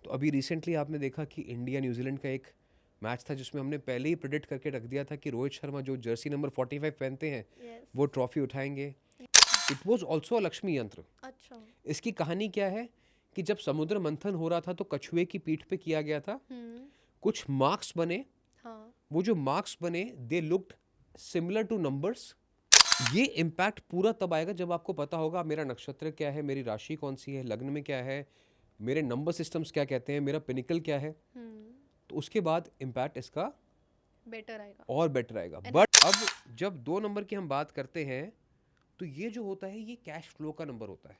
तो अभी रिसेंटली आपने देखा कि इंडिया न्यूजीलैंड का एक मैच था जिसमें हमने पहले ही प्रेडिक्ट करके रख दिया था कि रोहित शर्मा जो जर्सी नंबर 45 पहनते हैं Yes. वो ट्रॉफी उठाएंगे. इट वॉज ऑल्सो लक्ष्मी यंत्र. अच्छा. इसकी कहानी क्या है कि जब समुद्र मंथन हो रहा था तो कछुए की पीठ पे किया गया था. कुछ मार्क्स बने. हाँ. वो जो मार्क्स बने they looked similar to numbers. ये इम्पैक्ट पूरा तब आएगा जब आपको पता होगा मेरा नक्षत्र क्या है, मेरी राशि कौन सी है, लग्न में क्या है, मेरे नंबर सिस्टम्स क्या कहते हैं, मेरा पिनिकल क्या है. तो उसके बाद इम्पैक्ट इसका बेटर आएगा और बेटर आएगा. बट अब जब 2 नंबर की हम बात करते हैं तो ये जो होता है ये कैश फ्लो का नंबर होता है.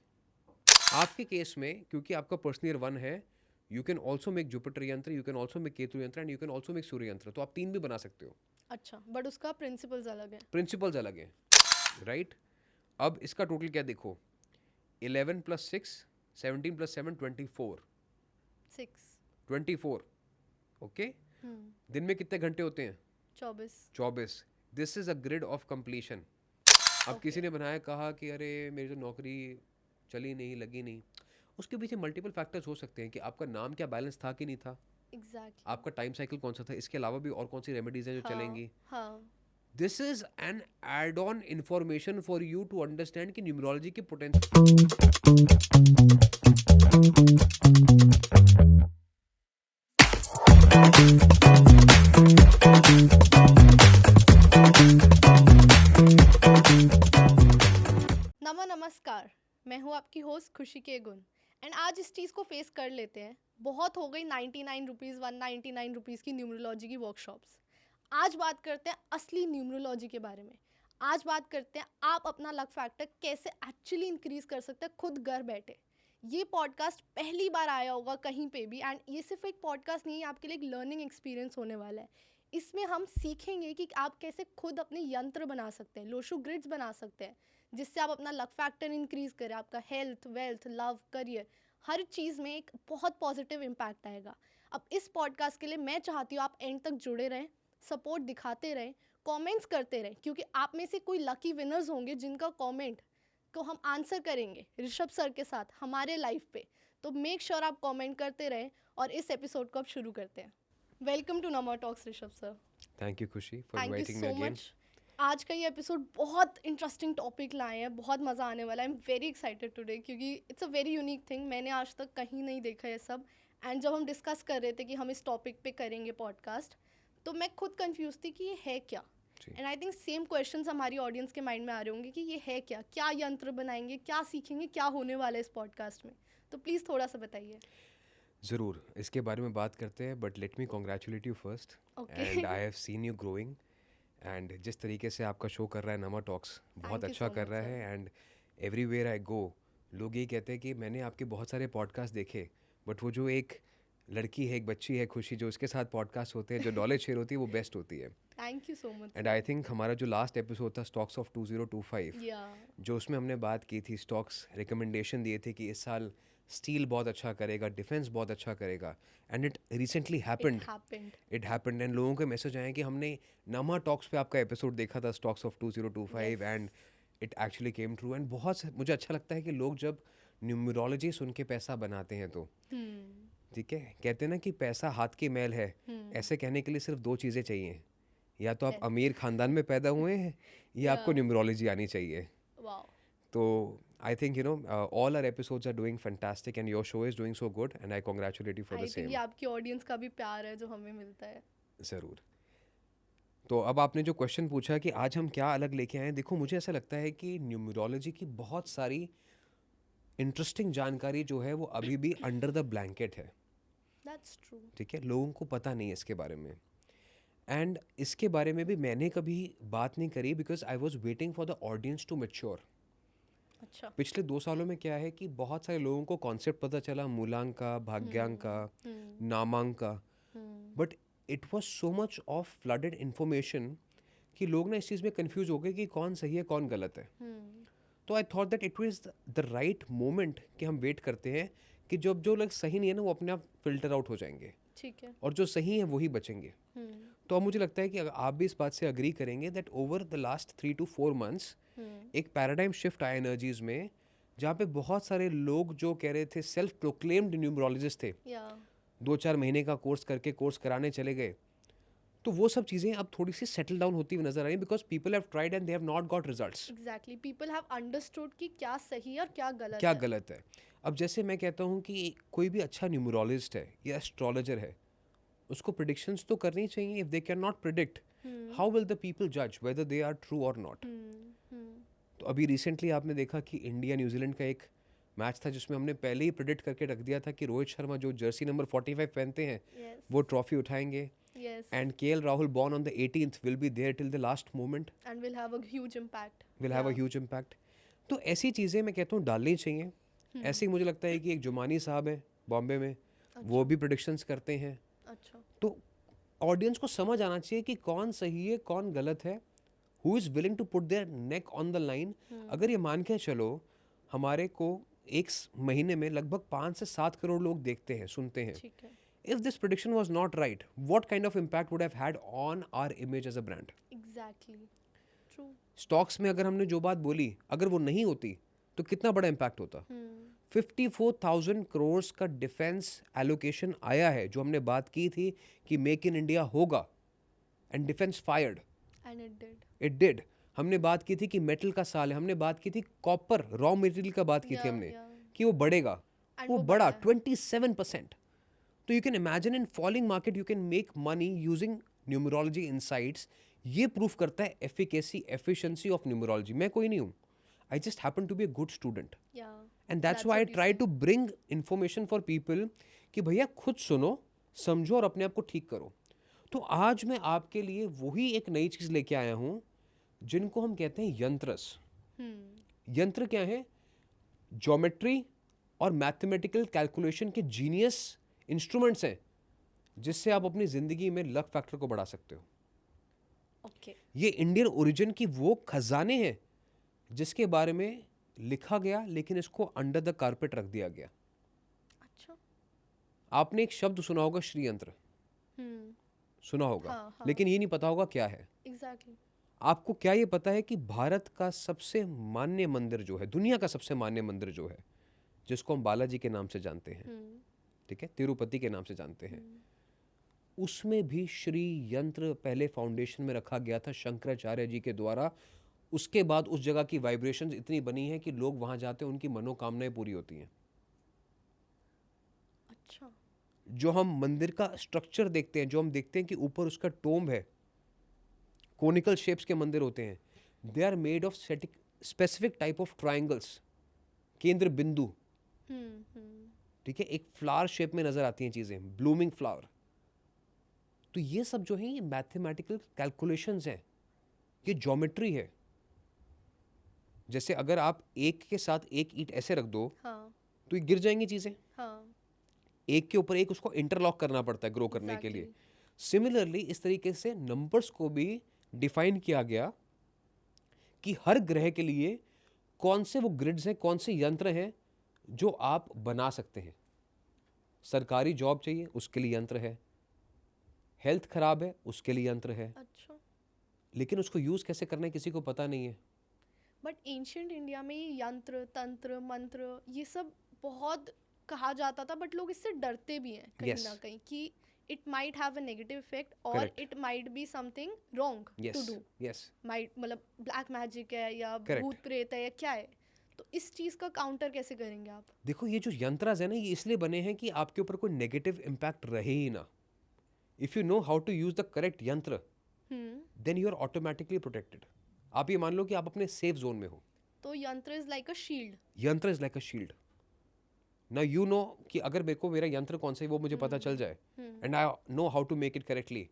आपके केस में क्योंकि आपका पर्सनल ईयर 1 है, you can also make Jupiter yantra, you can also make Ketu yantra and you can also make Surya yantra. तो आप 3 भी बना सकते हो. अच्छा, बट उसका प्रिंसिपल्स अलग है. प्रिंसिपल्स अलग हैं, राइट. अब इसका टोटल क्या देखो, 11 + 6 17 + 7 24 6 ओके. दिन में कितने घंटे होते हैं? 24. This is a grid of completion. अब किसी ने बनाया, कहा कि अरे मेरी तो नौकरी चली नहीं, लगी नहीं. उसके पीछे मल्टीपल फैक्टर्स हो सकते हैं कि आपका नाम क्या बैलेंस था कि नहीं था, एग्जैक्टली. आपका टाइम साइकिल कौन सा था, इसके अलावा भी और कौन सी रेमेडीज हैं जो चलेंगी. हाँ. This is an add on information for you to understand कि न्यूमरोलॉजी की पोटेंशियल. नमस्कार, मैं हूँ आपकी होस्ट खुशी के गुण. एंड आज इस चीज़ को फेस कर लेते हैं. बहुत हो गई 99 रुपीज़ 199 रुपीज़ की न्यूमरोलॉजी की वर्कशॉप्स. आज बात करते हैं असली न्यूमरोलॉजी के बारे में. आज बात करते हैं आप अपना लक फैक्टर कैसे एक्चुअली इंक्रीज कर सकते हैं खुद घर बैठे. ये पॉडकास्ट पहली बार आया होगा कहीं पे भी. एंड ये सिर्फ एक पॉडकास्ट नहीं है, आपके लिए एक लर्निंग एक्सपीरियंस होने वाला है. इसमें हम सीखेंगे कि आप कैसे खुद अपने यंत्र बना सकते हैं, लोशो ग्रिड्स बना सकते हैं, जिससे आप अपना लक फैक्टर इंक्रीज करें. आपका हेल्थ, वेल्थ, लव, करियर, हर चीज़ में एक बहुत पॉजिटिव इम्पैक्ट आएगा. अब इस पॉडकास्ट के लिए मैं चाहती हूँ आप एंड तक जुड़े रहें, सपोर्ट दिखाते रहें, कमेंट्स करते रहें, क्योंकि आप में से कोई लकी विनर्स होंगे जिनका कमेंट को हम आंसर करेंगे ऋषभ सर के साथ हमारे लाइव पे. तो मेक श्योर आप कमेंट करते रहें और इस एपिसोड को अब शुरू करते हैं. Welcome to Nama talks Rishabh sir. Thank you Khushi for thank you inviting me so again. Much. आज का ये एपिसोड बहुत इंटरेस्टिंग टॉपिक लाए हैं, बहुत मज़ा आने वाला है. I am very excited today क्योंकि it's a very unique thing. मैंने आज तक कहीं नहीं देखा ये सब. एंड जब हम डिस्कस कर रहे थे कि हम इस टॉपिक पे करेंगे पॉडकास्ट, तो मैं खुद कंफ्यूज थी कि ये है क्या. And I think same questions हमारी ऑडियंस के माइंड में आ रहे होंगे कि ये है क्या, क्या यंत्र बनाएंगे, क्या सीखेंगे, क्या होने वाला है इस पॉडकास्ट में. तो प्लीज़ थोड़ा सा बताइए. ज़रूर इसके बारे में बात करते हैं, but let me congratulate you first. And I have seen you growing. And जिस तरीके से आपका शो कर रहा है नमा टॉक्स, बहुत you अच्छा so कर much, रहा sir. है. एंड एवरीवेयर आई गो लोग ये कहते हैं कि मैंने आपके बहुत सारे पॉडकास्ट देखे, बट वो जो एक लड़की है, एक बच्ची है खुशी, जो उसके साथ पॉडकास्ट होते हैं, जो नॉलेज शेयर होती है, वो बेस्ट होती है. Thank you so much. And I think हमारा जो लास्ट एपिसोड था स्टॉक्स ऑफ 2025, जो उसमें हमने बात की थी, स्टॉक्स रिकमेंडेशन दिए थे कि इस साल स्टील बहुत अच्छा करेगा, डिफेंस बहुत अच्छा करेगा. And it recently happened. It happened. And लोगों के मैसेज आए कि हमने नमा टॉक्स पे आपका एपिसोड देखा था, stocks of 2025, and it actually came true. And बहुत मुझे अच्छा लगता है कि लोग जब न्यूमरोलॉजी सुन के पैसा बनाते हैं तो ठीक है, कहते हैं ना कि पैसा हाथ की मैल है. ऐसे कहने के लिए सिर्फ 2 चीज़ें चाहिए, या तो आप अमीर खानदान में पैदा हुए हैं या आपको न्यूमरोलॉजी आनी चाहिए. तो I think you know all our episodes are doing fantastic and your show is doing so good and I congratulate you for the same. ये आपकी ऑडियंस का भी प्यार है जो हमें मिलता है. ज़रूर. तो अब आपने जो क्वेश्चन पूछा कि आज हम क्या अलग लेके आए हैं, देखो मुझे ऐसा लगता है कि न्यूमरोलॉजी की बहुत सारी इंटरेस्टिंग जानकारी जो है वो अभी भी अंडर द ब्लैंकेट है. That's true. ठीक है, लोगों को पता नहीं है इसके बारे में. एंड इसके बारे में भी मैंने कभी बात नहीं करी because I was waiting for the audience to mature. अच्छा. पिछले 2 सालों में क्या है कि बहुत सारे लोगों को कॉन्सेप्ट पता चला, मूलांक का, भाग्यांक का, नामांक का, but it was so much of flooded information कि लोग ना इस चीज़ में कंफ्यूज हो गए कि कौन सही है कौन गलत है. तो I thought that it was the right moment कि हम वेट करते हैं कि जब जो लोग सही नहीं है ना वो अपने आप फिल्टर आउट हो जाएंगे. ठीक है. और जो सही है वही बचेंगे. तो अब मुझे लगता है कि आप भी इस बात से अग्री करेंगे that over the last 3 to 4 months एक पैराडाइम शिफ्ट आया एनर्जीज में, जहाँ पे बहुत सारे लोग जो कह रहे थे सेल्फ प्रोक्लेम्ड न्यूमरोलॉजिस्ट थे, 2-4 महीने का कोर्स करके कोर्स कराने चले गए, तो वो सब चीज़ें अब थोड़ी सी सेटल डाउन होती हुई नजर आ रही हैं, because people have tried and they have not got results. Exactly, people have understood कि क्या सही है और क्या गलत क्या है। गलत है। अब जैसे मैं कहता हूँ कि कोई भी अच्छा न्यूमरोलॉजिस्ट है या एस्ट्रोलॉजर है, उसको प्रिडिक्शंस तो करनी चाहिए। If they can not predict, how will the people जज वेदर दे आर ट्रू और नॉट। तो अभी रिसेंटली आपने देखा कि इंडिया न्यूजीलैंड का एक मैच था जिसमें हमने पहले ही प्रिडिक्ट करके रख दिया था कि रोहित शर्मा जो जर्सी नंबर 45 पहनते हैं Yes. वो ट्रॉफी उठाएंगे, Yes. And KL Rahul born on the 18th will be there till the last moment, And will have a huge impact. will have a Yeah. huge impact। तो ऐसी चीज़ें मैं कहता हूँ डालनी चाहिए। ऐसे ही मुझे लगता है कि एक जुमानी साहब है बॉम्बे में, वो भी प्रिडिक्शंस करते हैं। अच्छा। तो ऑडियंस को समझ आना चाहिए कि कौन सही है कौन गलत है, who is willing to put their neck on the line. अगर ये मान के चलो हमारे को एक महीने में लगभग 5 से 7 करोड़ लोग देखते हैं, सुनते हैं, ठीक है। if this prediction was not right, what kind of impact would have had on our image as a brand? Exactly. True. Stocks में अगर हमने जो बात बोली अगर वो नहीं होती तो कितना बड़ा इम्पैक्ट होता। 54,000 करोड़ का डिफेंस एलोकेशन आया है, जो हमने बात की थी कि मेक इन इंडिया होगा, and defence fired, And it did. It did. हमने बात की थी कि मेटल का साल है, हमने बात की थी कॉपर रॉ मटेरियल का बात की थी Yeah, हमने yeah. कि वो बढ़ेगा, And वो वो बढ़ा बढ़ा है। 27%। तो you can imagine in falling market you can make money using numerology insights. ये प्रूफ करता है एफिकेसी एफिशिएंसी ऑफ न्यूमरोलॉजी। मैं कोई नहीं हूँ, I just happen to be a good student, Yeah. And that's That's why I what you try say. To bring information for people कि भैया खुद सुनो, समझो और अपने आप को ठीक करो। तो आज मैं आपके लिए वही एक नई चीज़ लेके आया हूँ जिनको हम कहते हैं यंत्रस। यंत्र क्या है? ज्योमेट्री और मैथमेटिकल कैलकुलेशन के जीनियस इंस्ट्रूमेंट्स हैं जिससे आप अपनी ज़िंदगी में लक फैक्टर को बढ़ा सकते हो। Okay. ये इंडियन ओरिजिन की वो खजाने हैं जिसके बारे में लिखा गया लेकिन इसको अंडर द कारपेट रख दिया गया। अच्छा। आपने एक शब्द सुना होगा श्रीयंत्र, सुना होगा, हाँ। लेकिन ये नहीं पता होगा क्या है। Exactly. आपको क्या ये पता है कि भारत का सबसे मान्य मंदिर जो है, दुनिया का सबसे मान्य मंदिर जो है, जिसको हम बालाजी के नाम से जानते हैं, ठीक है, तिरुपति के नाम से जानते हैं, उसमें भी श्री यंत्र पहले फाउंडेशन में रखा गया था शंकराचार्य जी के द्वारा। उसके बाद उस जगह की वाइब्रेशंस इतनी बनी है कि लोग वहां जाते हैं, उनकी मनोकामनाएं पूरी होती हैं। अच्छा। जो हम मंदिर का स्ट्रक्चर देखते हैं, जो हम देखते हैं कि ऊपर उसका टोम्ब है, कोनिकल शेप्स के मंदिर होते हैं, they are made of specific type of triangles, केंद्र बिंदु, ठीक है, एक फ्लावर शेप में नजर आती हैं चीजें, ब्लूमिंग फ्लावर। तो ये सब जो है ये मैथमेटिकल कैलकुलेशंस हैं, ये ज्योमेट्री है। जैसे अगर आप एक के साथ एक ईंट ऐसे रख दो हाँ। तो ये गिर जाएंगी चीजें, हाँ। एक के ऊपर एक उसको इंटरलॉक करना पड़ता है ग्रो करने के लिए। सिमिलरली इस तरीके से नंबर्स को भी डिफाइन किया गया कि हर ग्रह के लिए कौन से वो ग्रिड्स हैं, कौन से यंत्र हैं जो आप बना सकते हैं। सरकारी जॉब चाहिए उसके लिए यंत्र है, हेल्थ खराब है उसके लिए यंत्र है, अच्छा। लेकिन उसको यूज कैसे करना है किसी को पता नहीं है। बट एंशियंट इंडिया में ये यंत्र तंत्र मंत्र ये सब बहुत कहा जाता था, बट लोग इससे डरते भी हैं कहीं Yes. ना कहीं कि it might have a negative effect और Correct. It might be something wrong to yes do. Yes might मतलब ब्लैक मैजिक है या Correct. भूत प्रेत है या क्या है, तो इस चीज का काउंटर कैसे करेंगे आप? देखो ये जो यंत्रास है ना, ये इसलिए बने हैं कि आपके ऊपर कोई नेगेटिव इम्पैक्ट रहे ही ना। If you know how to use the correct yantra then you are automatically protected. आप ये मान लो कि आप अपने सेफ जोन में हो। तो यंत्र इज लाइक अ शील्ड। यंत्र इज लाइक अ शील्ड। ना यू नो कि अगर मेरे को मेरा यंत्र कौन सा है वो मुझे पता चल जाए, and I know how to make it correctly,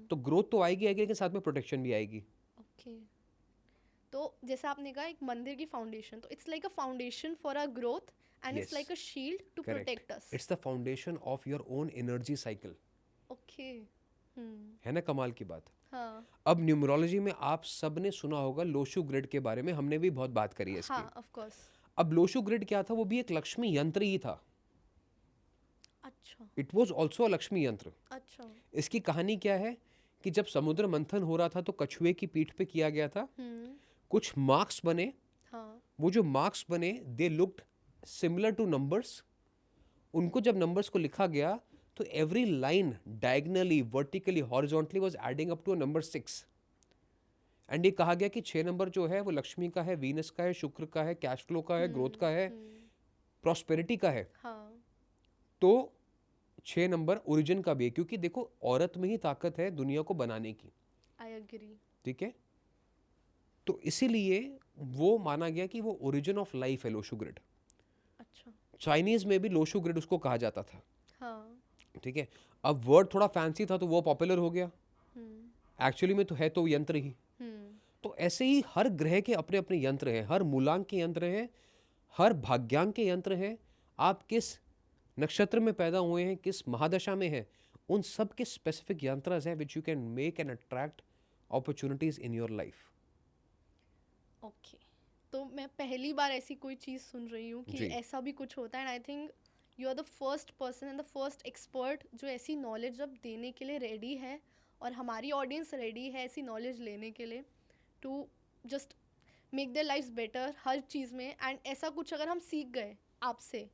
तो ग्रोथ तो आएगी लेकिन साथ में प्रोटेक्शन भी आएगी। ओके। तो जैसे आपने कहा एक मंदिर की फाउंडेशन, तो it's like a foundation for a growth and it's Yes. Like a shield to Correct. Protect us. It's the foundation of your own energy cycle. Okay. है ना कमाल की बात। हाँ। अब न्यूमरोलॉजी में आप सब ने सुना होगा लोशु ग्रिड के बारे में, हमने भी बहुत बात करी है इसकी। हाँ, ऑफ कोर्स। अब लोशु ग्रिड क्या था? वो भी एक लक्ष्मी यंत्र ही था। अच्छा। It was also a Lakshmi यंत्र। अच्छा। इसकी कहानी क्या है कि जब समुद्र मंथन हो रहा था तो कछुए की पीठ पे किया गया था, कुछ मार्क्स बने, हाँ। वो जो मार्क्स बने they looked similar to numbers. उनको जब नंबर्स को लिखा गया तो every line diagonally, vertically, horizontally was adding up to number 6. एंड ये कहा गया कि 6 नंबर जो है वो लक्ष्मी का है, वीनस का है, शुक्र का है, कैश फ्लो का है, ग्रोथ का है, प्रॉस्पेरिटी का है. हाँ. तो 6 नंबर ओरिजिन का भी है, क्योंकि देखो औरत में ही ताकत है दुनिया को बनाने की. I agree. ठीक है, तो इसीलिए वो माना गया कि वो ओरिजिन ऑफ लाइफ है लोशु ग्रिड. अच्छा. चाइनीज में भी लोशु ग्रिड उसको कहा जाता था. हाँ. ठीक है, अब वर्ड थोड़ा फैंसी था तो वो पॉपुलर हो गया. एक्चुअली में तो है तो यंत्र ही. तो ऐसे ही हर ग्रह के अपने अपने यंत्र हैं, हर मूलांक के यंत्र हैं, हर भाग्यांक के यंत्र हैं. आप किस नक्षत्र में पैदा हुए हैं, किस महादशा में हैं, उन सब के स्पेसिफिक यंत्र हैं which you can make and attract opportunities in your life. Okay. तो मैं पहली बार ऐसी कोई चीज़ सुन रही हूँ कि जी. ऐसा भी कुछ होता है. And I think you are the first person and the first expert जो ऐसी नॉलेज अब देने के लिए रेडी है, और हमारी ऑडियंस रेडी है ऐसी नॉलेज लेने के लिए to just make their lifes better हर चीज़ में. एंड ऐसा कुछ अगर हम सीख गए आपसे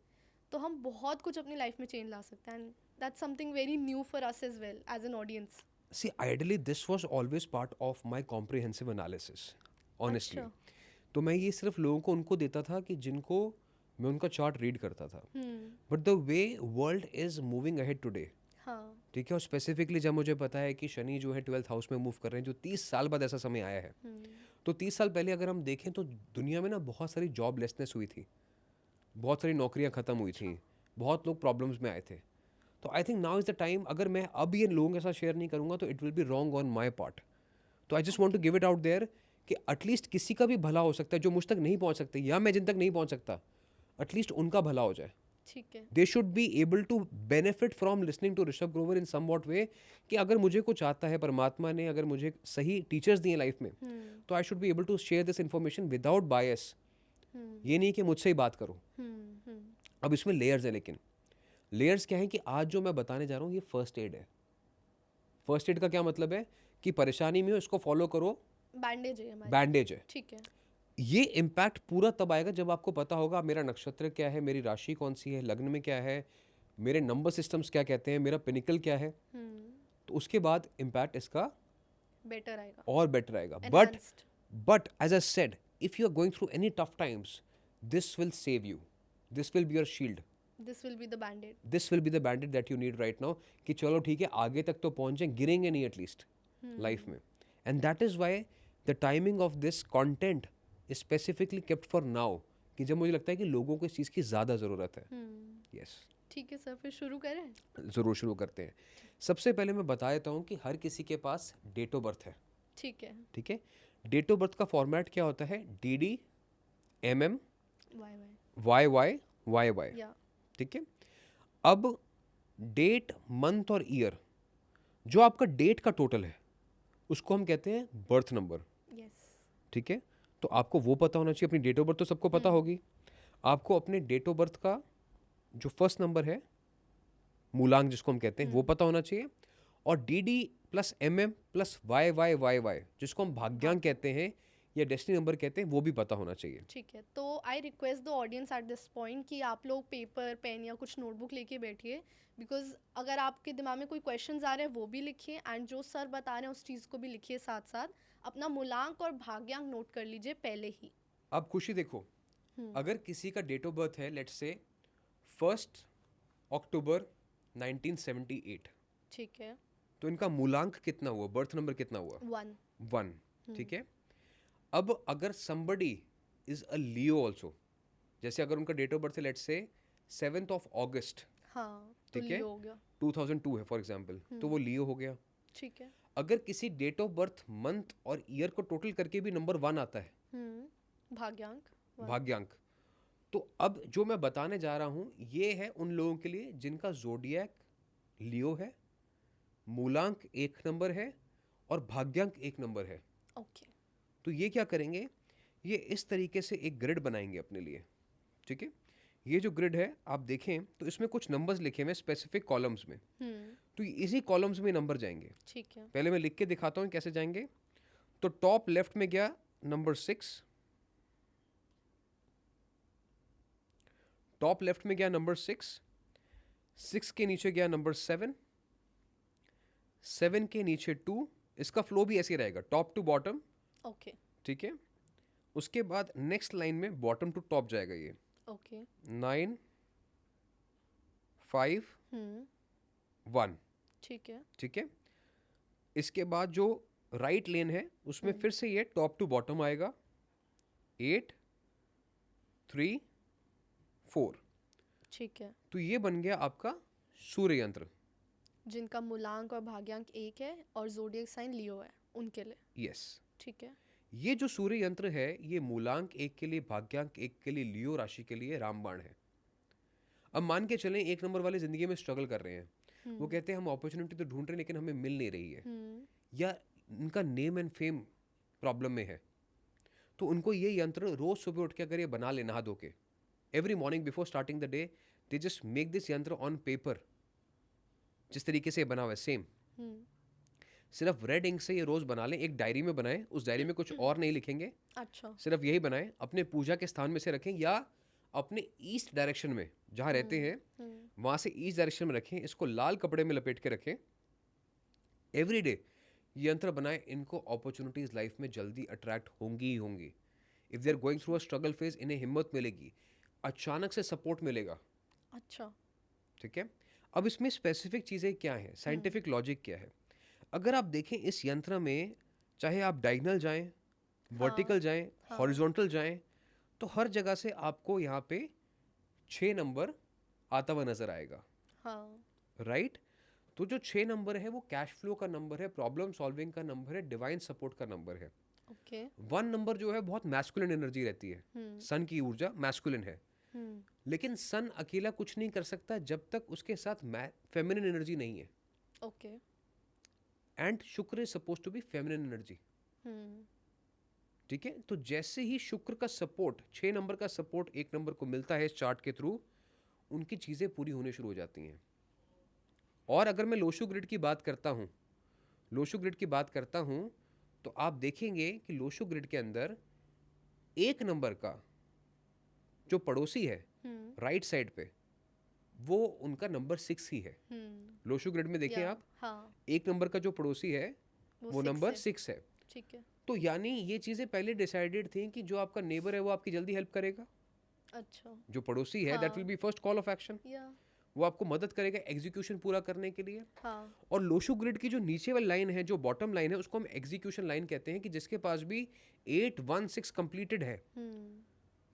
तो हम बहुत कुछ अपनी लाइफ में चेंज ला सकते हैं. And that's something very new for us as well as an audience. See, ideally, this was always part of my comprehensive analysis, honestly. अच्छा. तो मैं ये सिर्फ लोगों को उनको देता था कि जिनको मैं उनका चार्ट रीड करता था. But the way world is moving ahead today, हाँ. ठीक है, और स्पेसिफिकली जब मुझे पता है कि शनि जो है 12th हाउस में मूव कर रहे हैं, जो 30 साल बाद ऐसा समय आया है. तो 30 साल पहले अगर हम देखें तो दुनिया में ना बहुत सारी जॉबलेसनेस हुई थी, बहुत सारी नौकरियां खत्म हुई थी, बहुत लोग प्रॉब्लम्स में आए थे. तो I think now is the time. अगर मैं अब ये लोगों के साथ शेयर नहीं करूँगा तो it will be wrong on my part. तो I just want to give it out there कि एटलीस्ट किसी का भी भला हो सकता है जो मुझ तक नहीं पहुँच सकते, या मैं जिन तक नहीं पहुँच सकता, एटलीस्ट उनका भला हो जाए. ठीक है. They should be able to benefit from listening to Rishabh Grover in some what way, कि अगर मुझे कुछ आता है, परमात्मा ने अगर मुझे सही टीचर्स दिए लाइफ में, तो I should be able to share this information without bias. ये नहीं कि मुझसे ही बात करो. अब इसमें लेयर्स है, लेकिन लेयर्स क्या है कि आज जो मैं बताने जा रहा हूँ ये फर्स्ट एड है. फर्स्ट एड का क्या मतलब है कि परेशानी में हो इसको फॉलो करो, बैंडेज है हमारी. बैंडेज है. ठीक है. ये इम्पैक्ट पूरा तब आएगा जब आपको पता होगा मेरा नक्षत्र क्या है, मेरी राशि कौन सी है, लग्न में क्या है, मेरे नंबर सिस्टम्स क्या कहते हैं, मेरा पिनिकल क्या है. तो उसके बाद इम्पैक्ट इसका बेटर आएगा और बेटर आएगा. Enhanced. But as I said, if you are going through any tough times, this will save you, this will be your shield. This will be the band-aid. This will be the band aid that you need right now, कि चलो ठीक है आगे तक तो पहुंच जाए, गिरेंगे नहीं एटलीस्ट लाइफ में. And that is why the timing of this content is specifically kept for now, कि जब मुझे लगता है कि लोगों को इस चीज़ की ज़्यादा ज़रूरत है. यस. ठीक है सर, फिर शुरू करें. ज़रूर शुरू करते हैं. सबसे पहले मैं बता देता हूँ कि हर किसी के पास डेट ऑफ बर्थ है. ठीक है. ठीक है, डेट ऑफ बर्थ का फॉर्मेट क्या होता है? DD MM YY YY. या. ठीक है. अब डेट, मंथ और ईयर, जो आपका डेट का टोटल है उसको हम कहते हैं बर्थ नंबर. यस. ठीक है, तो आपको वो पता होना चाहिए. अपनी डेट ऑफ बर्थ तो सबको पता होगी. आपको अपने डेट ऑफ बर्थ का जो फर्स्ट नंबर है, मूलांक जिसको हम कहते हैं, वो पता होना चाहिए. और DD plus MM plus YY YY जिसको हम भाग्यांक कहते हैं या डेस्टिनी नंबर कहते हैं, वो भी पता होना चाहिए. ठीक है. तो I request the audience at this point कि आप लोग पेपर पेन या कुछ नोटबुक लेके बैठिए, बिकॉज अगर आपके दिमाग में कोई क्वेश्चंस आ रहे हैं वो भी लिखिए, एंड जो सर बता रहे हैं उस चीज़ को भी लिखिए साथ साथ. अपना मूलांक और भाग्यांक नोट कर लीजिए पहले ही. अब खुशी देखो, अगर किसी का डेट ऑफ बर्थ है लेट्स से 1 अक्टूबर 1978, ठीक है. तो इनका मूलांक कितना हुआ, बर्थ नंबर कितना हुआ? 1. ठीक है. अब अगर somebody is a Leo also, जैसे अगर उनका डेट ऑफ बर्थ है लेट्स से 7th of August, हाँ, तो ठीक है, लियो हो गया. 2002 है फॉर एग्जाम्पल, तो वो लियो हो गया. ठीक है. अगर किसी डेट ऑफ बर्थ, मंथ और ईयर को टोटल करके भी नंबर 1 आता है, भाग्यांक. भाग्यांक, तो अब जो मैं बताने जा रहा हूं ये है उन लोगों के लिए जिनका जोडियक लियो है, मूलांक 1 नंबर है और भाग्यांक 1 नंबर है. ओके. तो ये क्या करेंगे, ये इस तरीके से एक ग्रिड बनाएंगे अपने लिए. ठीक है, ये जो ग्रिड है आप देखें तो इसमें कुछ नंबर्स लिखे हुए हैं स्पेसिफिक कॉलम्स में. तो इसी कॉलम्स में नंबर जाएंगे. ठीक है. पहले मैं लिख के दिखाता हूँ कैसे जाएंगे. तो टॉप लेफ्ट में गया नंबर 6, टॉप लेफ्ट में गया नंबर 6, 6 के नीचे गया नंबर 7, 7 के नीचे 2, इसका फ्लो भी ऐसे ही रहेगा, टॉप टू बॉटम, ओके ठीक है। उसके बाद नेक्स्ट लाइन में बॉटम टू टॉप जाएगा ये, ओके 9 5 1, ठीक है ठीक है। इसके बाद जो राइट लेन है उसमें फिर से ये टॉप टू बॉटम आएगा, 8 3 4। ठीक है। तो ये बन गया आपका सूर्य यंत्र। जिनका मूलांक और भाग्यांक 1 है और ज़ोडिएक साइन लियो है उनके लिए। यस, ठीक है। ये जो सूर्य यंत्र है ये मूलांक 1 के लिए, भाग्यांक 1 के लिए, लियो राशि के लिए रामबाण है। अब मान के चलें 1 नंबर वाले जिंदगी में स्ट्रगल कर रहे हैं, वो कहते हैं हम अपॉर्चुनिटी तो ढूंढ रहे हैं लेकिन हमें मिल नहीं रही है, या उनका नेम एंड फेम प्रॉब्लम में है, तो उनको ये यंत्र रोज सुबह उठ के अगर ये बना ले नहा धो के, every morning before starting the day they just make this यंत्र ऑन पेपर, जिस तरीके से बना हुआ है सेम, सिर्फ रेड इंक से ये रोज बना लें, एक डायरी में बनाएं, उस डायरी में कुछ और नहीं लिखेंगे, अच्छा। सिर्फ यही बनाएं, अपने पूजा के स्थान में से रखें या अपने ईस्ट डायरेक्शन में जहाँ रहते हैं वहाँ से ईस्ट डायरेक्शन में रखें, इसको लाल कपड़े में लपेट के रखें, एवरी डे यंत्र बनाएं। इनको अपॉर्चुनिटीज लाइफ में जल्दी अट्रैक्ट होंगी ही होंगी। If they are going through a struggle phase, इन्हें हिम्मत मिलेगी, अचानक से सपोर्ट मिलेगा। अच्छा, ठीक है। अब इसमें स्पेसिफिक चीज़ें क्या हैं, साइंटिफिक लॉजिक क्या है। अगर आप देखें इस यंत्र में, चाहे आप डायगनल जाएं, वर्टिकल जाएं, हॉरिजॉन्टल जाएं, तो हर जगह से आपको यहाँ पे 6 नंबर आता हुआ नजर आएगा। हाँ। राइट। तो जो 6 नंबर है वो कैश फ्लो का नंबर है, प्रॉब्लम सॉल्विंग का नंबर है, डिवाइन सपोर्ट का नंबर है। ओके। 1 नंबर जो है बहुत मैस्कुलिन एनर्जी रहती है, सन की ऊर्जा मैस्कुलिन है, लेकिन सन अकेला कुछ नहीं कर सकता जब तक उसके साथ फेमिनिन एनर्जी नहीं है। Okay. And Shukra is suppose to be feminine energy. ठीक है। तो जैसे ही शुक्र का सपोर्ट, 6 नंबर का सपोर्ट 1 नंबर को मिलता है इस चार्ट के थ्रू, उनकी चीजें पूरी होने शुरू हो जाती हैं। और अगर मैं लोशु ग्रिड की बात करता हूं, लोशु ग्रिड की बात करता हूं, तो आप देखेंगे कि लोशु ग्रिड के अंदर 1 नंबर का जो पड़ोसी है राइट साइड पे, वो उनका नंबर 6 ही है। लोशु ग्रिड में देखिए आप, हाँ। 1 नंबर का जो पड़ोसी है वो नंबर 6 है। ठीक है। तो यानी ये चीजें पहले डिसाइडेड थी कि जो आपका नेबर है वो आपकी जल्दी हेल्प करेगा। अच्छा। जो पड़ोसी है that will be first call of action, वो आपको मदद करेगा एग्जीक्यूशन पूरा करने के लिए। हाँ। और लोशु ग्रिड की जो नीचे वाली लाइन है, जो बॉटम लाइन है, उसको हम एग्जीक्यूशन लाइन कहते हैं, कि जिसके पास भी 816 कंप्लीटेड है,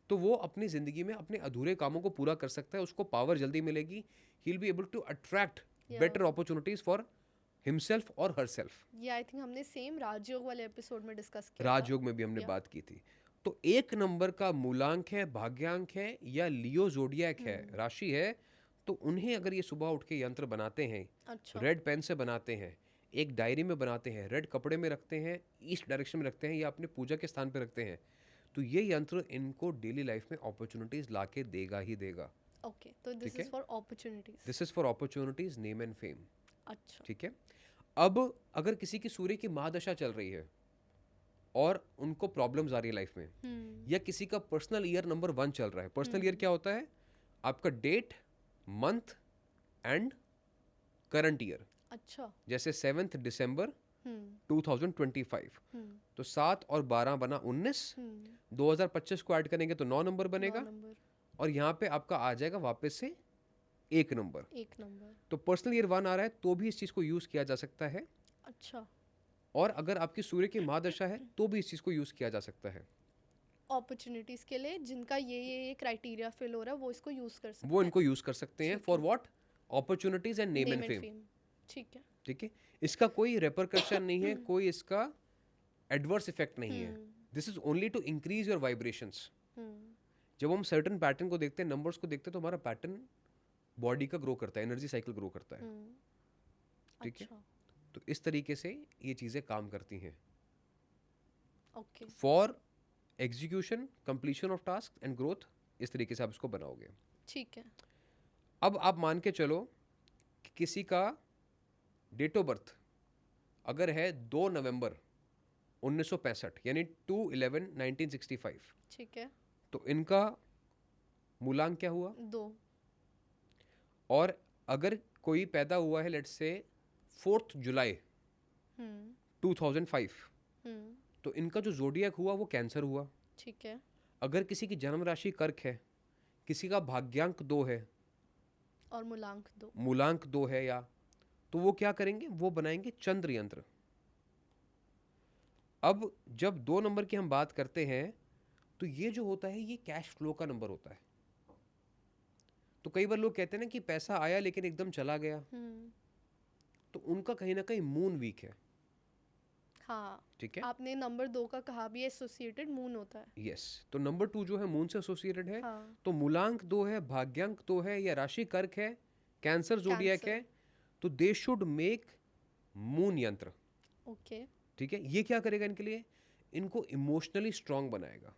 तो वो अपनी जिंदगी में अपने अधूरे कामों को पूरा कर सकता है, उसको पावर जल्दी मिलेगी, he will be able to attract better opportunities for himself और हरसेल्फ। ये आई थिंक हमने सेम राजयोग वाले एपिसोड में डिस्कस किया, राजयोग में भी हमने बात की थी। तो 1 नंबर का मूलांक है, भाग्यांक है, या लियो जोडियक है, राशि है, तो उन्हें अगर ये सुबह उठ के यंत्र बनाते हैं, अच्छा, रेड पेन से बनाते हैं, एक डायरी में बनाते हैं, रेड कपड़े में रखते हैं, ईस्ट डायरेक्शन में रखते हैं, या अपने पूजा के स्थान पर रखते हैं, तो ये यंत्र इनको डेली लाइफ में अपॉर्चुनिटीज लाके देगा ही देगा। ओके, तो this is for opportunities, this is for opportunities, name and fame. अच्छा, ठीक है। अब अगर किसी की सूर्य की महादशा चल रही है और उनको प्रॉब्लम्स आ रही है लाइफ में, या किसी का पर्सनल ईयर नंबर 1 चल रहा है, पर्सनल ईयर क्या होता है, आपका date, month and current year. अच्छा, जैसे 7 दिसंबर 2025, तो 7 और 12 बना 19, 2025 को ऐड करेंगे तो 9 नंबर बनेगा, और यहाँ पे आपका आ जाएगा वापस से 1 नंबर। तो पर्सनल ईयर 1 आ रहा है तो भी इस चीज को यूज किया जा सकता है। अच्छा, और अगर आपकी सूर्य की महादशा है तो भी इस चीज को यूज किया जा सकता है अपॉर्चुनिटीज के लिए। जिनका ये क्राइटेरिया फिल हो रहा है वो इसको यूज कर सकते हैं, वो इनको यूज कर सकते हैं for what, opportunities and name and fame. ठीक है, ठीक है। इसका कोई रेपरकशन नहीं है, कोई इसका एडवर्स इफेक्ट नहीं है। This is only to increase your vibrations. जब हम सर्टेन पैटर्न को देखते हैं, नंबर्स को देखते हैं, तो हमारा पैटर्न बॉडी का ग्रो करता है, एनर्जी साइकिल ग्रो करता है। ठीक है। तो इस तरीके से ये चीजें काम करती हैं। Okay, for execution, completion of task and growth, इस तरीके से आप इसको बनाओगे। ठीक है। अब आप मान के चलो कि किसी का डेट ऑफ बर्थ अगर है 2 नवंबर 1965, यानी 2/11/1965, ठीक है, तो इनका मूलांक क्या हुआ? 2। और अगर कोई पैदा हुआ है लेट्स से 4 जुलाई 2005, तो इनका जो जोडियक हुआ वो कैंसर हुआ। ठीक है। अगर किसी की जन्म राशि कर्क है, किसी का भाग्यांक 2 है और मूलांक 2 है, या तो वो क्या करेंगे, वो बनाएंगे चंद्र यंत्र। अब जब 2 नंबर की हम बात करते हैं तो ये जो होता है ये कैश फ्लो का नंबर होता है। तो कई बार लोग कहते हैं ना कि पैसा आया लेकिन एकदम चला गया, तो उनका कहीं ना कहीं मून वीक है। हाँ, ठीक है। आपने नंबर 2 का कहा भी, एसोसिएटेड मून होता है। यस, तो नंबर 2 जो है मून से एसोसिएटेड है। हाँ। तो मूलांक 2 है, भाग्यांक 2 है, या राशि कर्क है, कैंसर जोडियक है, तो दे शुड मेक मून यंत्र। ओके। ठीक है। ये क्या करेगा इनके लिए, इनको इमोशनली स्ट्रांग बनाएगा।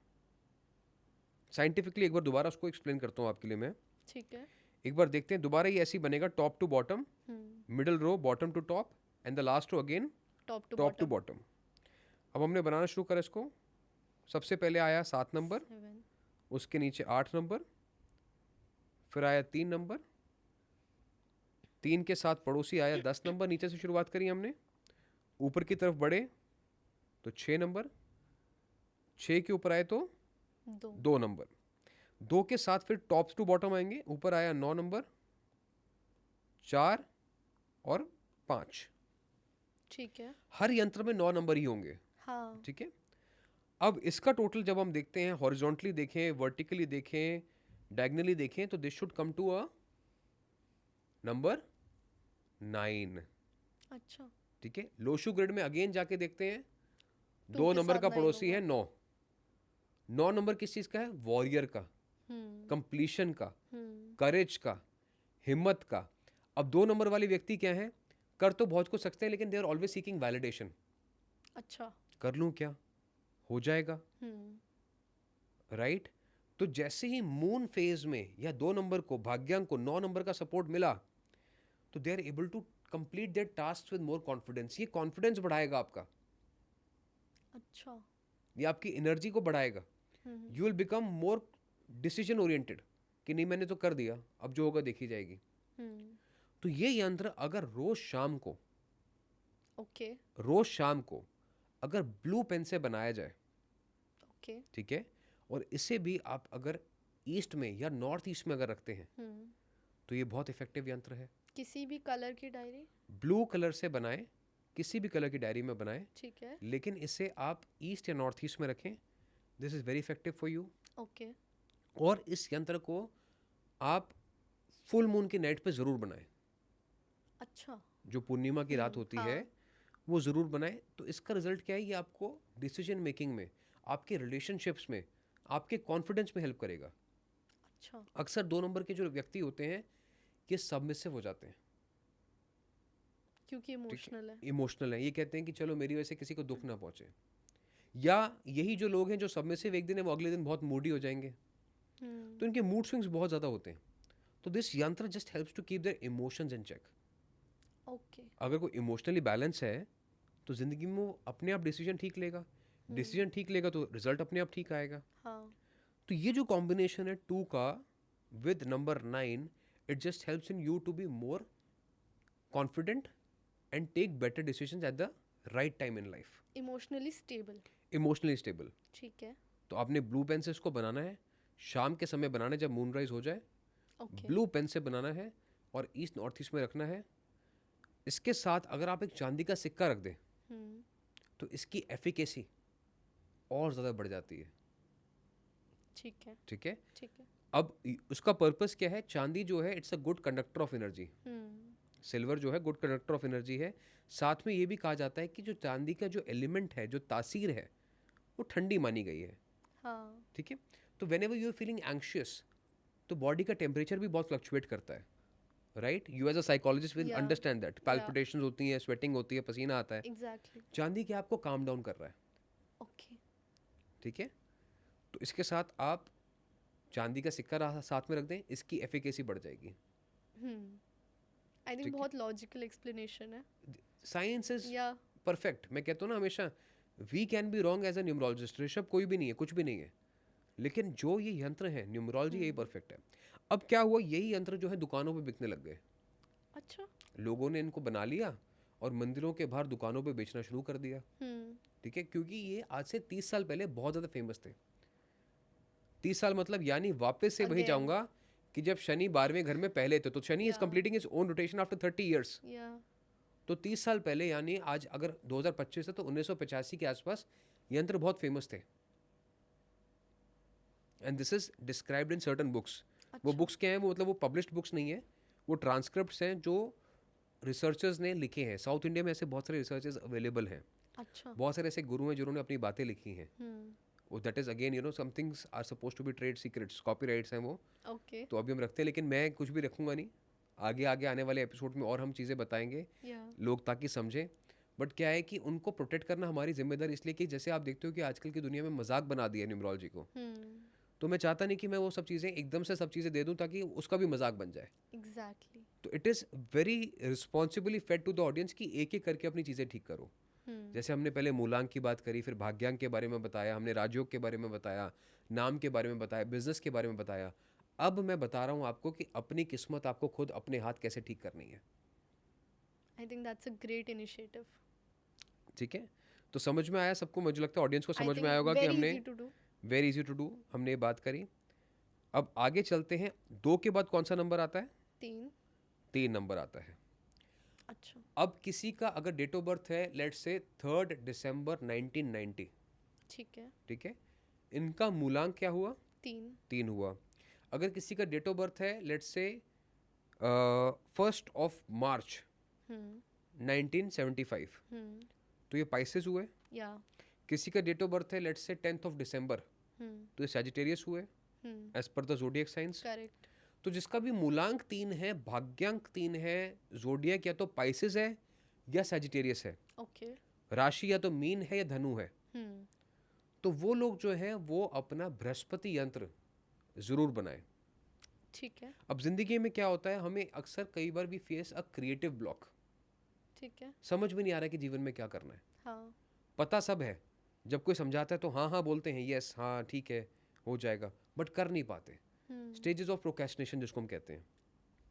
साइंटिफिकली एक बार दोबारा उसको एक्सप्लेन करता हूँ आपके लिए मैं। ठीक है। एक बार देखते हैं, दोबारा ये ऐसी बनेगा, top to bottom, middle row bottom to top, and the last row again top to bottom. अब हमने बनाना शुरू करा इसको। सबसे पहले आया 7 नंबर, उसके नीचे 8 नंबर, फिर आया 3 नंबर, 3 के साथ पड़ोसी आया 10 नंबर। नीचे से शुरुआत करी हमने, ऊपर की तरफ बढ़े तो 6 नंबर, 6 के ऊपर आए तो 2 नंबर, 2 के साथ फिर टॉप टू बॉटम आएंगे, ऊपर आया 9 नंबर, 4 और 5। ठीक है। हर यंत्र में 9 नंबर ही होंगे। हाँ। ठीक है। अब इसका टोटल जब हम देखते हैं, हॉरिजॉन्टली देखें, वर्टिकली देखें, डायगनली देखें, तो this should come to a number 9। अच्छा। ठीक है। लोशु ग्रिड में अगेन जाके देखते हैं, 2 2 के नंबर साथ का 9 पड़ोसी होगा। है 9। 9 नंबर किस चीज का है, वॉरियर का, कंप्लीशन का, करेज का, हिम्मत का। अब 2 नंबर वाले व्यक्ति क्या है, कर तो बहुत कुछ सकते हैं लेकिन they are always seeking validation. अच्छा। कर लूं क्या, हो जाएगा, राइट। तो जैसे ही मून फेज में या 2 नंबर को, भाग्यांक को 9 नंबर का सपोर्ट मिला, तो they are able to complete their task with more confidence. ये कॉन्फिडेंस बढ़ाएगा आपका। अच्छा। ये आपकी एनर्जी को बढ़ाएगा। You will become more decision oriented, कि नहीं मैंने तो कर दिया, अब जो होगा देखी जाएगी। तो ये यंत्र अगर रोज शाम को, ओके, रोज शाम को अगर ब्लू पेन से बनाया जाए, ओके, ठीक है, और इसे भी आप अगर ईस्ट में या नॉर्थ ईस्ट में अगर रखते हैं, तो ये बहुत इफेक्टिव यंत्र है। किसी भी कलर की डायरी, ब्लू कलर से बनाए, किसी भी कलर की डायरी में बनाए, ठीक है, लेकिन इसे आप ईस्ट या नॉर्थ ईस्ट में रखें। This is very effective for you. Okay. और इस यंत्र को आप फुल मून की नाइट पे जरूर बनाएं। अच्छा। जो पूर्णिमा की रात होती है, वो जरूर बनाएं। तो इसका रिजल्ट क्या है, ये आपको डिसीजन मेकिंग में, आपके रिलेशनशिप्स में, आपके कॉन्फिडेंस में हेल्प करेगा। अच्छा। अक्सर 2 नंबर के जो व्यक्ति होते हैं, ये सबमिसिव हो जाते हैं, क्योंकि इमोशनल है। ये कहते हैं कि चलो मेरी वजह से किसी को दुख ना पहुंचे। या यही जो लोग हैं जो सबमिसिव, एक दिन है वो अगले दिन बहुत मूडी हो जाएंगे, तो इनके मूड स्विंग्स बहुत ज़्यादा होते हैं। तो this yantra just helps to keep their emotions in check. Okay. अगर कोई इमोशनली बैलेंस है तो जिंदगी में वो अपने आप डिसीजन ठीक लेगा, डिसीजन ठीक लेगा तो रिजल्ट अपने आप ठीक आएगा। हाँ। तो ये जो कॉम्बिनेशन है 2 का with number 9, it just helps in you to be more confident and take better decisions at the right time in life. Emotionally stable. Emotionally stable. ठीक है। तो आपने ब्लू पेन से इसको बनाना है, शाम के समय बनाना है जब मून राइज हो जाए। ब्लू पेन से बनाना है और ईस्ट नॉर्थ ईस्ट में रखना है। इसके साथ अगर आप एक चांदी का सिक्का रख दें, तो इसकी एफिकेसी और ज़्यादा बढ़ जाती है। ठीक है। ठीक है। ठीक है। अब उसका पर्पस क्या है, चांदी जो है it's a good conductor of energy, silver जो है गुड कंडक्टर ऑफ एनर्जी है। साथ में ये भी कहा जाता है कि जो चांदी का जो एलिमेंट है, जो तासीर है, वो ठंडी मानी गई है। हाँ। ठीक है। तो whenever you are feeling anxious, तो बॉडी का टेम्परेचर भी बहुत फ्लक्चुएट करता है, right. You as a psychologist will understand that. Palpitations होती हैं, स्वेटिंग होती है, पसीना आता है। एग्जैक्टली। चांदी क्या आपको काम डाउन कर रहा है। ओके। ठीक है। तो इसके साथ आप चांदी का सिक्का साथ में रख दें, इसकी एफिकेसी बढ़ जाएगी। आई थिंक बहुत लॉजिकल एक्सप्लेनेशन है। Science is perfect. मैं कहता हूँ ना हमेशा, we can be wrong as a numerologist. Rishabh कोई भी नहीं है, कुछ भी नहीं है, लेकिन जो ये यंत्र है न्यूमरोलॉजी, यही परफेक्ट है। अब क्या हुआ, यही यंत्र जो है दुकानों पे बिकने लग गए। अच्छा। लोगों ने इनको बना लिया और मंदिरों के बाहर दुकानों पे बेचना शुरू कर दिया। ठीक है, क्योंकि ये आज से 30 साल पहले बहुत ज़्यादा फेमस थे। 30 साल मतलब यानी वापस से वही Again. जाऊंगा कि जब शनि 12वें घर में पहले थे, तो Shani is Yeah. Completing its own rotation after 30 years. Yeah. तो 30 साल पहले यानी आज अगर 2025 है तो 1985 के आसपास यंत्र बहुत फेमस थे। And this is described in certain books. वो अच्छा। बुक्स क्या हैं? वो मतलब वो पब्लिश्ड बुक्स नहीं है, वो ट्रांसक्रिप्ट्स हैं जो रिसर्चर्स ने लिखे हैं। साउथ इंडिया में ऐसे बहुत सारे रिसर्चर्स अवेलेबल हैं, अच्छा। बहुत सारे ऐसे गुरु हैं जिन्होंने अपनी बातें लिखी हैं। वो that is again some things are suppose to be trade secrets, copyrights हैं वो। ओके। तो अभी हम रखते हैं, लेकिन मैं कुछ भी रखूंगा नहीं। आगे आगे आने वाले एपिसोड में और हम चीज़ें बताएंगे लोग ताकि समझें। बट क्या है कि उनको प्रोटेक्ट करना हमारी जिम्मेदारी, इसलिए कि जैसे आप देखते हो कि आजकल की दुनिया में मजाक बना दिया न्यूमरोलॉजी को। तो मैं चाहता नहीं कि मैं वो सब चीज़ें एकदम से सब चीज़ें दे दूं ताकि उसका भी मजाक बन जाए। एग्जैक्टली। तो it is very responsibly fed to the audience कि एक एक करके अपनी चीज़ें ठीक करो। जैसे हमने पहले मूलांक की बात करी, फिर भाग्यांक के बारे में बताया, हमने राजयोग के बारे में बताया, नाम के बारे में बताया, बिजनेस के बारे में बताया। अब मैं बता रहा हूँ आपको कि अपनी किस्मत आपको खुद अपने हाथ कैसे ठीक करनी है। I think that's a great initiative. ठीक है, तो समझ में आया सबको? मुझे लगता है ऑडियंस को समझ में आया होगा कि हमने वेरी इजी टू डू हमने ये बात करी। अब आगे चलते हैं। 2 के बाद कौन सा नंबर आता है? 3 नंबर आता है। अच्छा। अब किसी का अगर डेट ऑफ बर्थ है लेट्स से 3 दिसंबर 1990, ठीक है। ठीक है, इनका मूलांक क्या हुआ? 3 हुआ। अगर किसी का डेट ऑफ बर्थ है लेट्स से 1 मार्च 1975, तो ये पाइसेस हुए। या किसी का डेट ऑफ बर्थ है लेट्स से 10 दिसंबर, तो ये सैजिटेरियस हुए as per the zodiac science. Correct. तो जिसका भी मूलांक 3 है, भाग्यांक 3 है, ज़ोडिएक या तो पाइसेस है या सैजिटेरियस है, ओके। राशि या तो मीन है या धनु है, तो वो लोग जो है वो अपना बृहस्पति यंत्र जरूर बनाए। ठीक है। अब जिंदगी में क्या होता है, हमें अक्सर कई बार भी फेस अ क्रिएटिव ब्लॉक। ठीक है। समझ में नहीं आ रहा कि जीवन में क्या करना है। हाँ। पता सब है, जब कोई समझाता है तो हाँ हाँ बोलते हैं, यस हाँ ठीक है हो जाएगा, बट कर नहीं पाते। स्टेजेस ऑफ प्रोक्रेस्टिनेशन जिसको हम कहते हैं।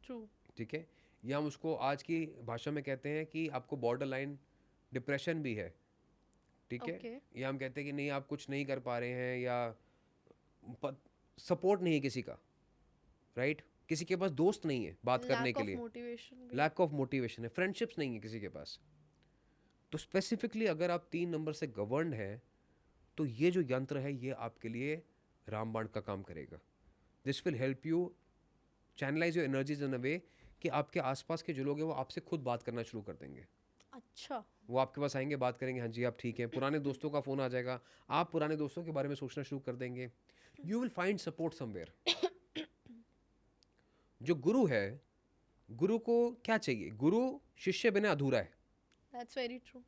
ट्रू। ठीक है, या हम उसको आज की भाषा में कहते हैं कि आपको बॉर्डर लाइन डिप्रेशन भी है। ठीक है, या हम कहते हैं कि नहीं आप कुछ नहीं कर पा रहे हैं, या सपोर्ट नहीं है किसी का, राइट? किसी के पास दोस्त नहीं है बात करने के लिए, लैक ऑफ मोटिवेशन है, फ्रेंडशिप्स नहीं है किसी के पास। तो स्पेसिफिकली अगर आप 3 नंबर से गवर्नड है तो ये जो यंत्र है ये आपके लिए रामबाण का काम करेगा। This will help you channelise your energies in a way कि आपके आसपास के जो लोग हैं वो आपसे खुद बात करना शुरू कर देंगे। अच्छा। वो आपके पास आएंगे, बात करेंगे, हाँ जी आप ठीक हैं। पुराने दोस्तों का फोन आ जाएगा, आप पुराने दोस्तों के बारे में सोचना शुरू कर देंगे। You will find support somewhere. जो गुरु है, गुरु को क्या चाहिए? गुरु शिष्य बिना अधूरा है। That's very true.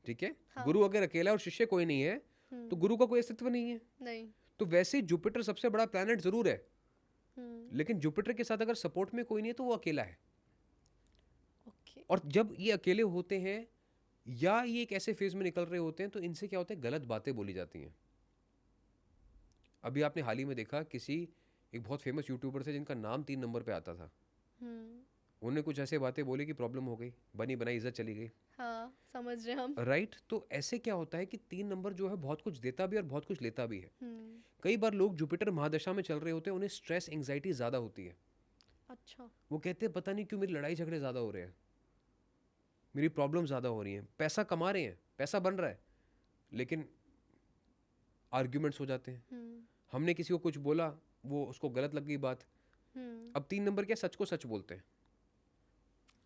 ठीक है, हाँ. गुरु अगर अकेला और शिष्य कोई नहीं है तो गुरु का कोई अस्तित्व नहीं है। नहीं। तो वैसे ही जुपिटर सबसे बड़ा प्लैनेट जरूर है, लेकिन जुपिटर के साथ अगर सपोर्ट में कोई नहीं है तो वो अकेला है। Okay. और जब ये अकेले होते हैं या ये एक ऐसे फेज में निकल रहे होते हैं तो इनसे क्या होता है, गलत बातें बोली जाती हैं। अभी आपने हाल ही में देखा किसी एक बहुत फेमस यूट्यूबर थे जिनका नाम 3 नंबर पे आता था। उन्होंने कुछ ऐसे बातें बोली कि प्रॉब्लम हो गई, बनी बनाई इज्जत चली गई। हाँ, समझ रहे हम। राइट। तो ऐसे क्या होता है कि 3 नंबर जो है बहुत कुछ देता भी और बहुत कुछ लेता भी है। कई बार लोग जुपिटर महादशा में चल रहे होते हैं, उन्हें स्ट्रेस एंजाइटी ज्यादा होती है। अच्छा। वो कहते हैं पता नहीं क्यों मेरी लड़ाई झगड़े ज्यादा हो रहे हैं, मेरी प्रॉब्लम ज्यादा हो रही हैं। पैसा कमा रहे हैं, पैसा बन रहा है, लेकिन आर्ग्यूमेंट्स हो जाते हैं। हमने किसी को कुछ बोला, वो उसको गलत लग गई बात। अब 3 नंबर क्या, सच को सच बोलते हैं।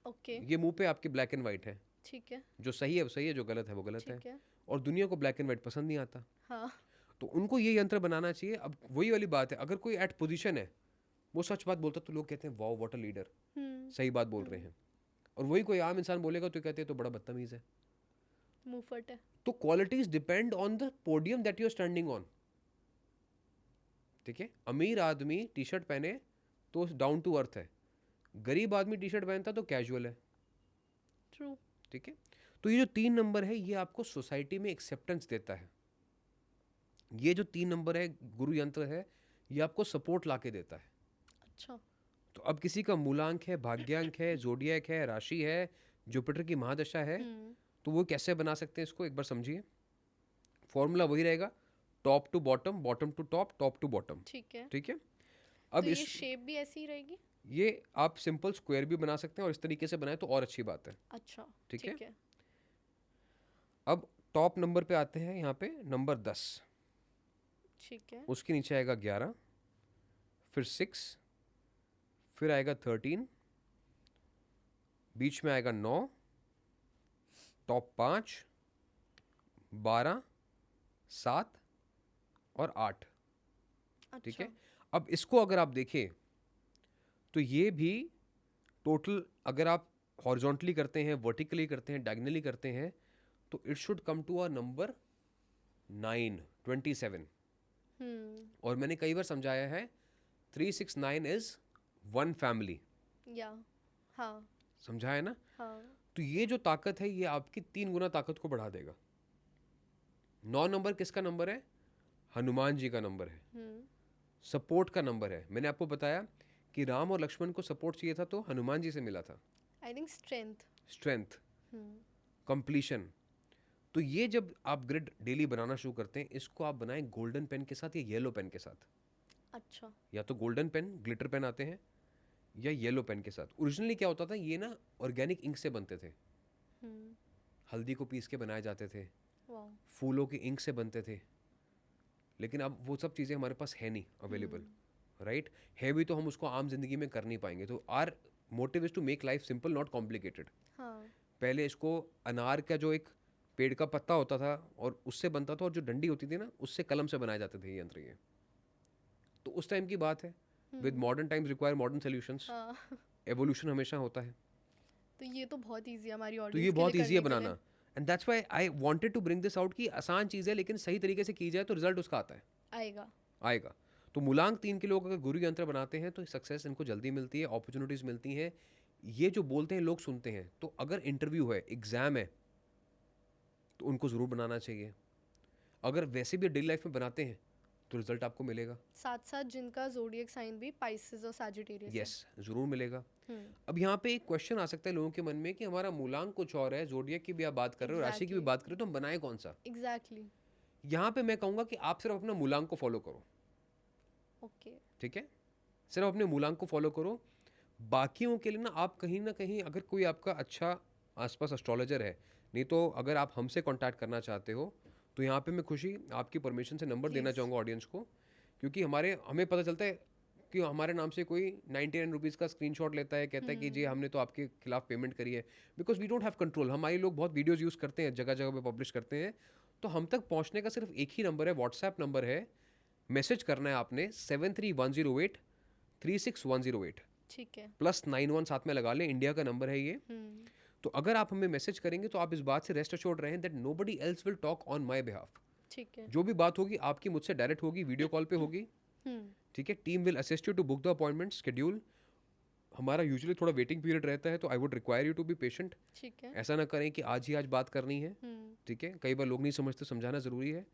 ओके। ये मुंह पे आपके ब्लैक एंड व्हाइट है। ठीक है। जो सही है वो सही है, जो गलत है वो गलत है। और दुनिया को ब्लैक एंड व्हाइट पसंद नहीं आता। हाँ। तो उनको ये यंत्र बनाना चाहिए। अब वही वाली बात है, अगर कोई एट पोजीशन है वो सच बात बोलता तो लोग कहते हैं वाओ व्हाट अ लीडर, सही बात बोल रहे हैं। और वही कोई आम इंसान बोलेगा तो कहते हैं तो बड़ा बदतमीज है, मुंहफट है। तो qualities depend on the podium that you are standing on. ठीक है, अमीर आदमी टी शर्ट पहने तो डाउन टू अर्थ है, गरीब आदमी टी शर्ट पहनता तो कैजुअल है। ट्रू। ठीक है, तो ये जो 3 नंबर है ये आपको सोसाइटी में एक्सेप्टेंस देता है। ये जो 3 नंबर है गुरु यंत्र है, ये आपको सपोर्ट ला के देता है। अच्छा। तो अब किसी का मूलांक है, भाग्यांक है, जोडियक है, राशि है, जुपिटर की महादशा है, तो वो कैसे बना सकते हैं इसको एक बार समझिए। फॉर्मूला वही रहेगा, top to bottom, bottom to top, top to bottom. ठीक है। ठीक है। अब तो इस ये शेप भी ऐसी ही रहेगी? ये आप सिंपल स्क्वायर भी बना सकते हैं और इस तरीके से बनाए तो और अच्छी बात है। अच्छा, ठीक है। है। अब टॉप नंबर पे आते हैं, यहाँ पे नंबर 10, ठीक है। उसके नीचे आएगा 11, फिर 6, फिर आएगा 13, बीच में आएगा 9, टॉप 5, 12, 7 और 8। ठीक है। अच्छा। अब इसको अगर आप देखें तो ये भी टोटल अगर आप हॉरिजॉन्टली करते हैं, वर्टिकली करते हैं, डायगनली करते हैं, तो it should come to a number 9, 27। और मैंने कई बार समझाया है 369 इज वन फैमिली। या हाँ। समझा है ना? हाँ। तो ये जो ताकत है ये आपकी 3 गुना ताकत को बढ़ा देगा। 9 नंबर किसका नंबर है? हनुमान जी का नंबर है, सपोर्ट का नंबर है। मैंने आपको बताया कि राम और लक्ष्मण को सपोर्ट चाहिए था तो हनुमान जी से मिला था। I think strength, completion. तो ये जब आप ग्रिड डेली बनाना शुरू करते हैं, इसको आप बनाएं गोल्डन पेन के साथ या येलो पेन के साथ। अच्छा। या तो गोल्डन पेन, ग्लिटर पेन आते हैं, या येलो पेन के साथ। ओरिजिनली क्या होता था, ये ना ऑर्गेनिक इंक से बनते थे। हल्दी को पीस के बनाए जाते थे, फूलों की इंक से बनते थे, लेकिन अब वो सब चीज़ें हमारे पास है नहीं अवेलेबल, राइट? है भी तो हम उसको आम जिंदगी में कर नहीं पाएंगे। तो our motive is to make life simple, not complicated. पहले इसको अनार का जो एक पेड़ का पत्ता होता था और उससे बनता था, और जो डंडी होती थी ना उससे कलम से बनाए जाते थे ये यंत्र। ये तो उस टाइम की बात है। With modern times require modern solutions. Evolution हमेशा होता है। तो ये तो बहुत इजी है हमारी ऑडियंस तो ये बहुत ईजी है बनाना, and that's why I wanted to bring this out कि आसान चीज़ है लेकिन सही तरीके से की जाए तो रिजल्ट उसका आता है, आएगा। तो मूलांक 3 के लोग अगर गुरु यंत्र बनाते हैं तो सक्सेस इनको जल्दी मिलती है, अपॉर्चुनिटीज़ मिलती हैं। ये जो बोलते हैं लोग सुनते हैं। तो अगर इंटरव्यू है, एग्जाम है, तो उनको ज़रूर बनाना चाहिए। अगर वैसे भी डेली लाइफ में बनाते हैं तो रिजल्ट आपको मिलेगा। साथ साथ जिनका ज़ोडिएक साइन भी पाइसेस और सैजिटेरियस यस, जरूर मिलेगा। अब यहाँ पे एक क्वेश्चन आ सकता है लोगों के मन में कि हमारा मूलांक कुछ और है, जोडिएक की भी आप बात कर रहे हो, राशि की भी बात कर रहे हो, तो हम बनाए कौन सा? एग्जैक्टली। यहाँ पे मैं कहूँगा कि आप सिर्फ अपना मूलांक को फॉलो करो। ओके। ठीक है, सिर्फ अपने मूलांक को फॉलो करो। बाकियों के लिए ना आप कहीं ना कहीं, अगर कोई आपका अच्छा आसपास एस्ट्रोलॉजर है, नहीं तो अगर आप हमसे कांटेक्ट करना चाहते हो तो यहाँ पे मैं खुशी आपकी परमिशन से नंबर देना चाहूँगा ऑडियंस को, क्योंकि हमें पता चलता है कि हमारे नाम से कोई 99 रुपीज़ का स्क्रीनशॉट लेता है, कहता है कि जी हमने तो आपके खिलाफ पेमेंट करी है। Because we don't have control. हमारे लोग बहुत वीडियोज़ यूज़ करते हैं, जगह जगह पे पब्लिश करते हैं, तो हम तक पहुँचने का सिर्फ एक ही नंबर है, व्हाट्सएप नंबर है। मैसेज करना है आपने 7310836108। ठीक है। +91 साथ में लगा लें, इंडिया का नंबर है ये। तो अगर आप हमें मैसेज करेंगे तो आप इस बात से रेस्ट अश्योर्ड रहें that nobody else will talk on my behalf. ठीक है। जो भी बात होगी आपकी मुझसे डायरेक्ट होगी, वीडियो कॉल पे होगी। ठीक है। Team will assist you to book the appointment schedule. हमारा यूजुअली थोड़ा वेटिंग पीरियड रहता है, तो I would require you to be patient. ठीक है। ऐसा ना करें कि आज ही आज बात करनी है। ठीक है, कई बार लोग नहीं समझते, समझाना ज़रूरी है।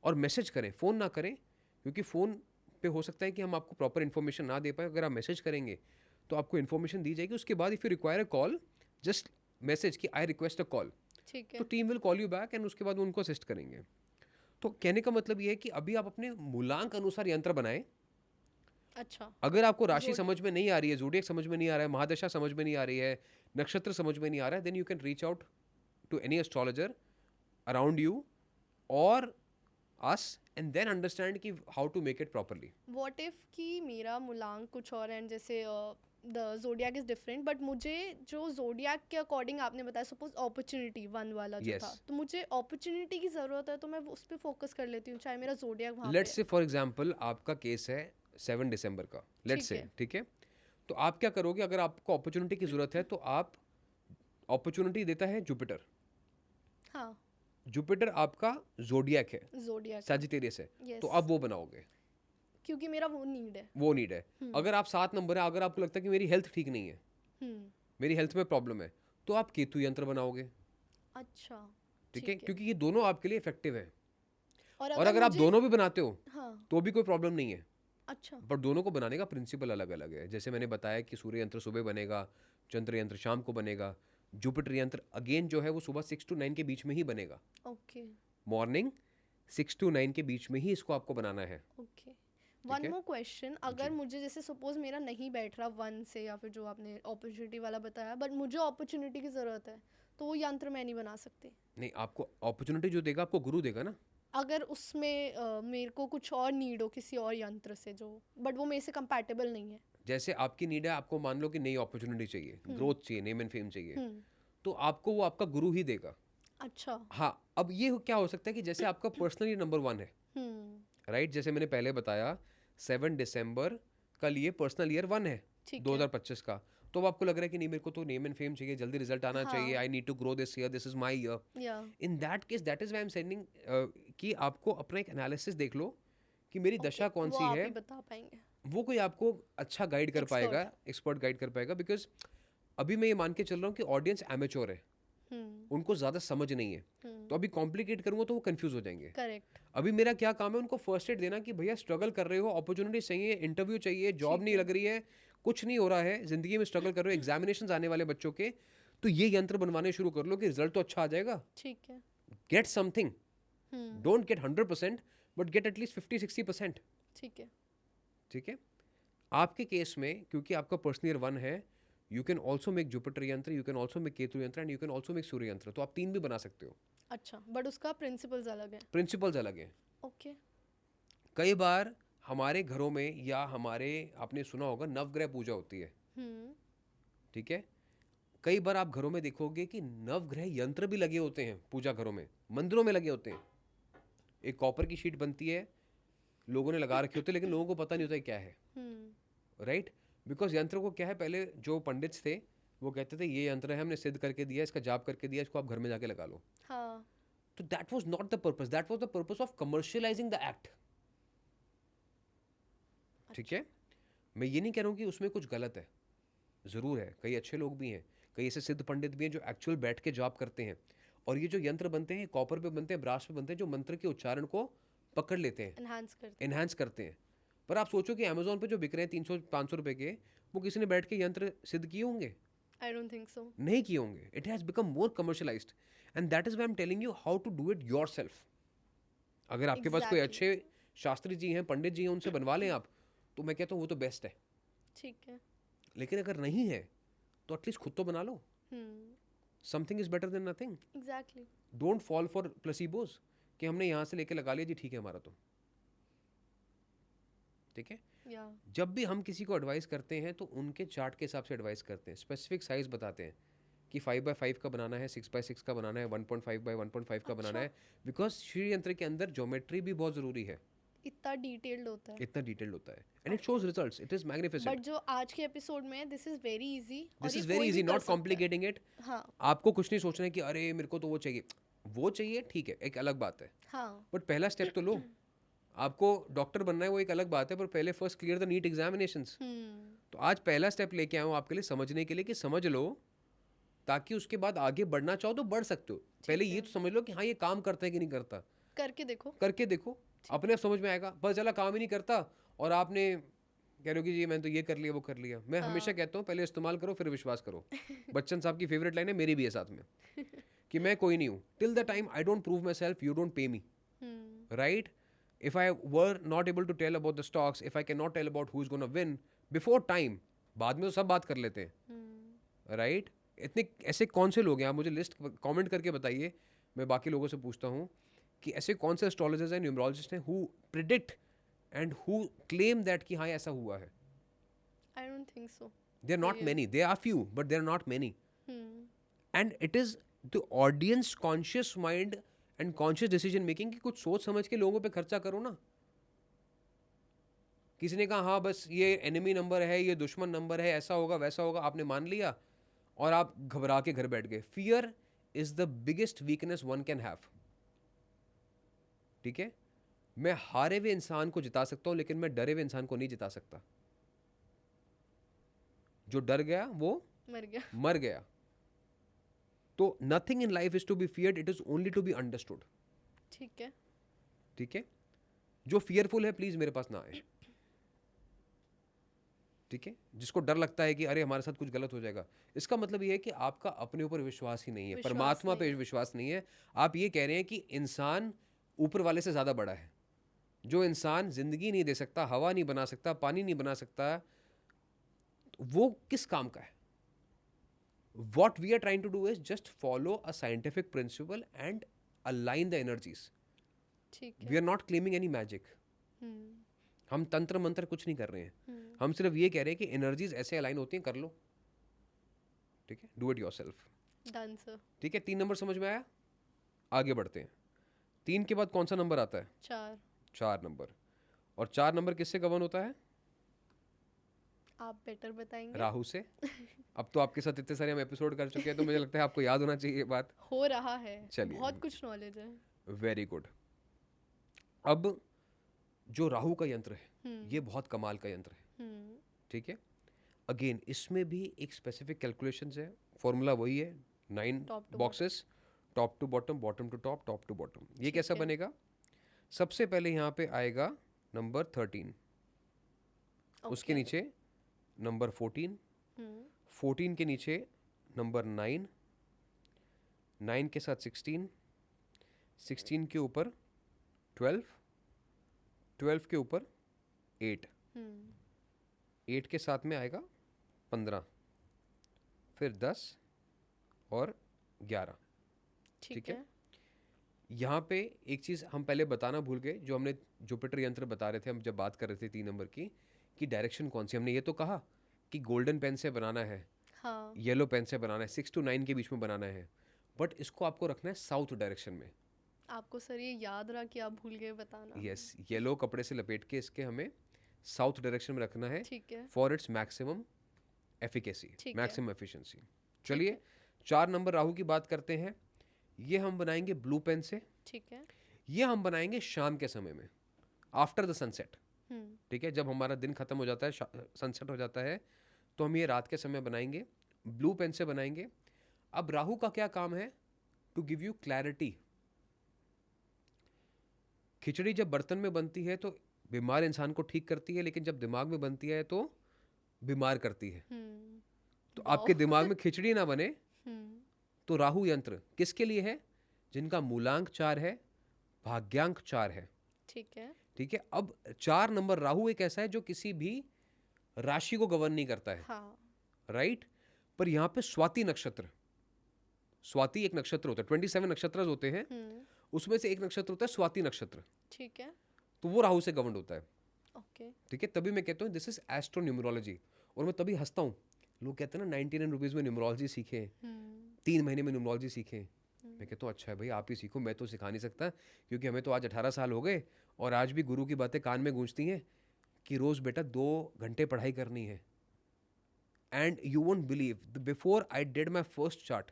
और मैसेज करें, फ़ोन ना करें, क्योंकि फ़ोन पे हो सकता है कि हम आपको प्रॉपर इन्फॉर्मेशन ना दे पाए। अगर आप मैसेज करेंगे तो आपको इन्फॉर्मेशन दी जाएगी। उसके बाद if you require a call, just message कि आई रिक्वेस्ट अ कॉल, तो team will call you back and उसके बाद वो उनको असिस्ट करेंगे। तो कहने का मतलब ये है कि अभी आप अपने मूलांक अनुसार यंत्र बनाएं। अच्छा। अगर आपको राशि समझ में नहीं आ रही है, ज़ोडिएक समझ में नहीं आ रहा है, महादशा समझ में नहीं आ रही है, नक्षत्र समझ में नहीं आ रहा है, then you can reach out to any astrologer around you और us and then understand कि how to make it properly. What if कि मेरा मूलांक कुछ और है, जैसे the zodiac is different, but मुझे जो zodiac के अकॉर्डिंग आपने बताया, सपोज अपॉर्चुनिटी 1 वाला जो था, तो मुझे अपॉर्चुनिटी की ज़रूरत है, तो मैं उस पर फोकस कर लेती हूँ, चाहे मेरा zodiac वहाँ पे। Let's say for example आपका केस है 7 दिसंबर का, let's say, ठीक है। तो आप क्या करोगे, अगर आपको अपॉर्चुनिटी की ज़रूरत है तो आप, अपॉर्चुनिटी देता है जुपिटर। हाँ, जुपिटर आपका जोडियक है, सैजिटेरियस है, yes. तो आप वो बनाओगे क्योंकि मेरा वो नीड है। अगर आप 7 नंबर है, अगर आपको लगता है कि मेरी हेल्थ ठीक नहीं है, मेरी हेल्थ में प्रॉब्लम है, तो आप केतु यंत्र बनाओगे। अच्छा, ठीक है, क्योंकि ये दोनों आपके लिए इफेक्टिव है। और अगर मुझे... आप दोनों भी बनाते हो हाँ, तो भी कोई प्रॉब्लम नहीं है। अच्छा पर दोनों को बनाने का प्रिंसिपल अलग अलग है। जैसे मैंने बताया कि सूर्य यंत्र सुबह बनेगा, चंद्र यंत्र शाम को बनेगा, जुपिटर यंत्र अगेन जो है वो सुबह 6 to 9 के बीच में ही बनेगा। ओके मॉर्निंग 6 to 9 के बीच में ही इसको आपको बनाना है। ओके। वन है? मोर क्वेश्चन, अगर जी। मुझे जैसे सपोज मेरा नहीं बैठ रहा वन से या फिर जो आपने अपॉर्चुनिटी वाला बताया, बट मुझे अपॉर्चुनिटी की ज़रूरत है, तो वो यंत्र मैं नहीं बना सकती? नहीं, आपको अपॉर्चुनिटी जो देगा आपको गुरु देगा ना। अगर उसमें मेरे को कुछ और नीड हो किसी और यंत्र से जो, बट वो मेरे से कंपैटिबल नहीं है। जैसे आपकी नीड है, आपको मान लो कि नई अपॉर्चुनिटी चाहिए, ग्रोथ चाहिए, नेम एंड फेम चाहिए, हम्म। तो आपको वो आपका गुरु ही देगा। अच्छा। हाँ, अब ये क्या हो सकता है कि जैसे आपका पर्सनली नंबर 1 है, हम्म। राइट? जैसे मैंने पहले बताया 7 दिसंबर कल ये पर्सनल ईयर 1 है ठीक है। 2025 का। तो अब आपको लग रहा है कि नहीं, मेरे को तो नेम एंड फेम चाहिए, जल्दी रिजल्ट आना हाँ। चाहिए, I need to grow this year, this is my year. या in that case that is why I am sending कि आपको अपना एक एनालिसिस देख लो कि मेरी दशा कौन वो सी आप है। ही बता पाएंगे। वो कोई आपको अच्छा गाइड कर Expert. पाएगा, एक्सपर्ट गाइड कर पाएगा। बिकॉज अभी मैं ये मान के चल रहा हूँ कि ऑडियंस एमेच्योर है, उनको ज़्यादा समझ नहीं है, तो अभी कॉम्प्लिकेट करूंगा तो वो कंफ्यूज हो जाएंगे। करेक्ट। अभी मेरा क्या काम है, उनको फर्स्ट एड देना कि भैया स्ट्रगल कर रहे हो, अपॉर्चुनिटी चाहिए, इंटरव्यू चाहिए, जॉब नहीं लग रही है, कुछ नहीं हो रहा है जिंदगी में, स्ट्रगल कर रहे हो, एग्जामिनेशन आने वाले बच्चों के, तो ये यंत्र बनवाने शुरू कर लो कि रिजल्ट तो अच्छा आ जाएगा। ठीक है। Get something, don't get 100% but get at least 50-60%। ठीक है। ठीक है। आपके केस में क्योंकि आपका पर्सनल ईयर 1 है, you can also make Jupiter yantra, you can also make Ketu yantra and you can also make Surya yantra. तो आप 3 भी बना सकते हो। अच्छा, बट उसका प्रिंसिपल्स अलग है। प्रिंसिपल्स अलग हैं। ओके। कई बार हमारे घरों में या हमारे, आपने सुना होगा नवग्रह पूजा होती है, ठीक है। कई बार आप घरों में देखोगे कि नवग्रह यंत्र भी लगे होते हैं, पूजा घरों में, मंदिरों में लगे होते हैं। एक कॉपर की शीट बनती है, लोगों ने लगा रखी होती है, लेकिन लोगों को पता नहीं होता है क्या है, राइट? बिकॉज यंत्र को क्या है, पहले जो पंडित थे वो कहते थे ये यंत्र है, हमने सिद्ध करके दिया, इसका जाप करके दिया, इसको आप घर में जाके लगा लो। हाँ। तो that was not the purpose, that was the purpose of commercialising the act. ठीक है। मैं ये नहीं कह रहा हूँ कि उसमें कुछ गलत है, ज़रूर है, कई अच्छे लोग भी हैं, कई ऐसे सिद्ध पंडित भी हैं जो एक्चुअल बैठ के जाप करते हैं। और ये जो यंत्र बनते हैं, कॉपर पे बनते हैं, ब्रास पे बनते हैं, जो मंत्र के उच्चारण को पकड़ लेते हैं, एनहांस करते हैं। पर आप सोचो कि अमेजोन पे जो बिक रहे हैं 300-500 रुपए के, वो किसी ने बैठ के यंत्र सिद्ध किए होंगे? I don't think so. नहीं किए होंगे। It has become more commercialized and that is why I am telling you how to do it yourself. अगर आपके पास कोई अच्छे शास्त्री जी हैं, पंडित जी हैं, उनसे बनवा लें आप, तो मैं कहता हूँ वो तो बेस्ट है। ठीक है। लेकिन अगर नहीं है तो एटलीस्ट खुद तो बना लो। Something is better than nothing. Exactly. Don't fall for placebos कि हमने यहाँ से लेके लगा लिया जी, ठीक है हमारा तो। ठीक है। जब भी हम किसी को एडवाइस करते हैं तो उनके चार्ट के हिसाब से एडवाइस करते हैं, स्पेसिफिक साइज बताते हैं कि 5x5 का बनाना है, 6x6 का बनाना है, 1.5x1.5 का बनाना है। बिकॉज श्री यंत्र के अंदर ज्योमेट्री भी बहुत जरूरी है। इतना डिटेल्ड होता है। इतना डिटेल्ड होता है and it shows results, it is magnificent. But जो आज के एपिसोड में है, this is very easy. This is very easy, not complicating it. हाँ। आपको कुछ नहीं सोचना है कि अरे मेरे को तो वो चाहिए, वो चाहिए, ठीक है, एक अलग बात है। हाँ। बट पहला स्टेप तो लो। आपको डॉक्टर बनना है वो एक अलग बात है, पर पहले first clear the NEET examinations. तो आज पहला स्टेप लेके आया हूँ आपके लिए, समझने के लिए कि समझ लो, ताकि उसके बाद आगे बढ़ना चाहो तो बढ़ सकते हो। पहले ये तो समझ लो कि हाँ ये काम करता है कि नहीं करता। करके देखो, करके देखो, अपने आप समझ में आएगा। पता चला काम ही नहीं करता और आपने कह रहे हो कि जी मैंने तो ये कर लिया वो कर लिया। मैं हमेशा कहता हूँ पहले इस्तेमाल करो फिर विश्वास करो। बच्चन साहब की फेवरेट लाइन है, मेरी भी है साथ में, कि मैं कोई नहीं हूँ till the time I don't prove my self, you don't pay me, right? If I were not able to tell about the stocks, if I cannot tell about who's going to win before time, बाद में तो सब बात कर लेते हैं, right? इतने ऐसे कौन से लोग हैं, आप मुझे लिस्ट कमेंट करके बताइए, मैं बाकी लोगों से पूछता हूँ कि ऐसे कौन से एस्ट्रोलॉजर्स हैं, न्यूमरोलॉजिस्ट हैं, who predict and who claim that कि हाँ ऐसा हुआ है। I don't think so. They are not many, they are few, but they are not many. And it is the audience conscious mind and conscious decision making की कुछ सोच समझ के लोगों पे खर्चा करो ना। किसी ने कहा हाँ बस ये एनिमी नंबर है, ये दुश्मन नंबर है, ऐसा होगा वैसा होगा, आपने मान लिया और आप घबरा के घर बैठ गए। Fear is the biggest weakness one can have. ठीक है। मैं हारे हुए इंसान को जिता सकता हूं, लेकिन मैं डरे हुए इंसान को नहीं जिता सकता। जो डर गया वो मर गया। तो nothing in life is to be feared, it is only to be understood. ठीक है। ठीक है। जो फियरफुल है प्लीज मेरे पास ना आए। ठीक है, जिसको डर लगता है कि अरे हमारे साथ कुछ गलत हो जाएगा, इसका मतलब ये है कि आपका अपने ऊपर विश्वास ही नहीं है, विश्वास परमात्मा नहीं पे है। विश्वास नहीं है। आप ये कह रहे हैं कि इंसान ऊपर वाले से ज़्यादा बड़ा है। जो इंसान जिंदगी नहीं दे सकता, हवा नहीं बना सकता, पानी नहीं बना सकता, वो किस काम का है? What we are trying to do is just follow a scientific principle and align the energies. ठीक We है। are not claiming any magic. हम्म। हम तंत्र मंत्र कुछ नहीं कर रहे हैं, हम सिर्फ ये कह रहे हैं कि एनर्जीज ऐसे अलाइन होती हैं, कर लो। ठीक है, do it yourself. Done sir. ठीक है, 3 नंबर समझ में आया? आगे बढ़ते हैं। 3 के बाद कौन सा नंबर आता है? 4। 4 नंबर। और 4 नंबर किससे गवर्न होता है? आप बेटर बताएंगे। राहु से। अब तो आपके साथ इतने सारे हम एपिसोड कर चुके हैं, तो मुझे लगता है आपको याद होना चाहिए ये बात। हो रहा है, चलिए। बहुत कुछ नॉलेज है। Very good. अब जो राहु का यंत्र है, ये बहुत कमाल का यंत्र है। ठीक है, अगेन इसमें भी एक स्पेसिफिक कैलकुलेशंस है, फॉर्मूला वही है, 9 Top to boxes, top to bottom, bottom to top, top to bottom. ये ठीक कैसा है। बनेगा? सबसे पहले यहाँ पे आएगा नंबर 13, उसके ओके। नीचे नंबर 14, 14 के नीचे नंबर 9, 9 के साथ 16, 16 के ऊपर 12, 12 के ऊपर 8, 8 के साथ में आएगा 15, फिर 10 और 11। ठीक है। यहाँ पे एक चीज़ हम पहले बताना भूल गए, जो हमने जुपिटर यंत्र बता रहे थे हम जब बात कर रहे थे 3 नंबर की, कि डायरेक्शन कौन सी। हमने ये तो कहा कि गोल्डन पेन से बनाना है, हाँ। येलो पेन से बनाना है, 6 to 9 के बीच में बनाना है, बट इसको आपको रखना है साउथ डायरेक्शन में। आपको सर ये याद रहा कि आप भूल गए बताना। यस, येलो कपड़े से लपेट के इसके हमें साउथ डायरेक्शन में रखना है, ठीक है। फॉर इट्स मैक्सिमम एफिकेसी, ठीक है। Maximum efficiency. चलिए 4 नंबर राहु की बात करते हैं। ये हम बनाएंगे ब्लू पेन से। ठीक है। ये हम बनाएंगे शाम के समय में, आफ्टर द सनसेट। ठीक है, जब हमारा दिन खत्म हो जाता है, सनसेट हो जाता है, तो हम ये रात के समय बनाएंगे, ब्लू पेन से बनाएंगे। अब राहु का क्या काम है? To give you clarity. खिचड़ी जब बर्तन में बनती है तो बीमार इंसान को ठीक करती है, लेकिन जब दिमाग में बनती है तो बीमार करती है। तो आपके दिमाग में खिचड़ी ना बने, तो राहु यंत्र किसके लिए है? जिनका मूलांक 4 है, भाग्यांक 4 है। ठीक है। ठीक है, अब 4 नंबर राहु एक ऐसा है जो किसी भी राशि को गवर्न नहीं करता है। हाँ। राइट, पर यहाँ पे स्वाति नक्षत्र, स्वाति एक नक्षत्र होता है, 27 नक्षत्र होते हैं, उसमें से एक नक्षत्र होता है स्वाति नक्षत्र। ठीक है। तो वो राहु से गवर्न होता है। ओके। ठीक है, तभी मैं कहता हूँ दिस इज एस्ट्रो न्यूमरोलॉजी। और मैं तभी हंसता हूँ, लोग कहते हैं ना 99 रुपीज़ में न्यूमरोलॉजी सीखे, 3 महीने में न्यूमरोलॉजी सीखे। मैं कहता हूँ अच्छा है भाई, आप ही सीखो, मैं तो सिखा नहीं सकता, क्योंकि हमें तो आज 18 साल हो गए और आज भी गुरु की बातें कान में गूंजती हैं कि रोज़ बेटा 2 घंटे पढ़ाई करनी है। And you won't believe, before I did my first chart,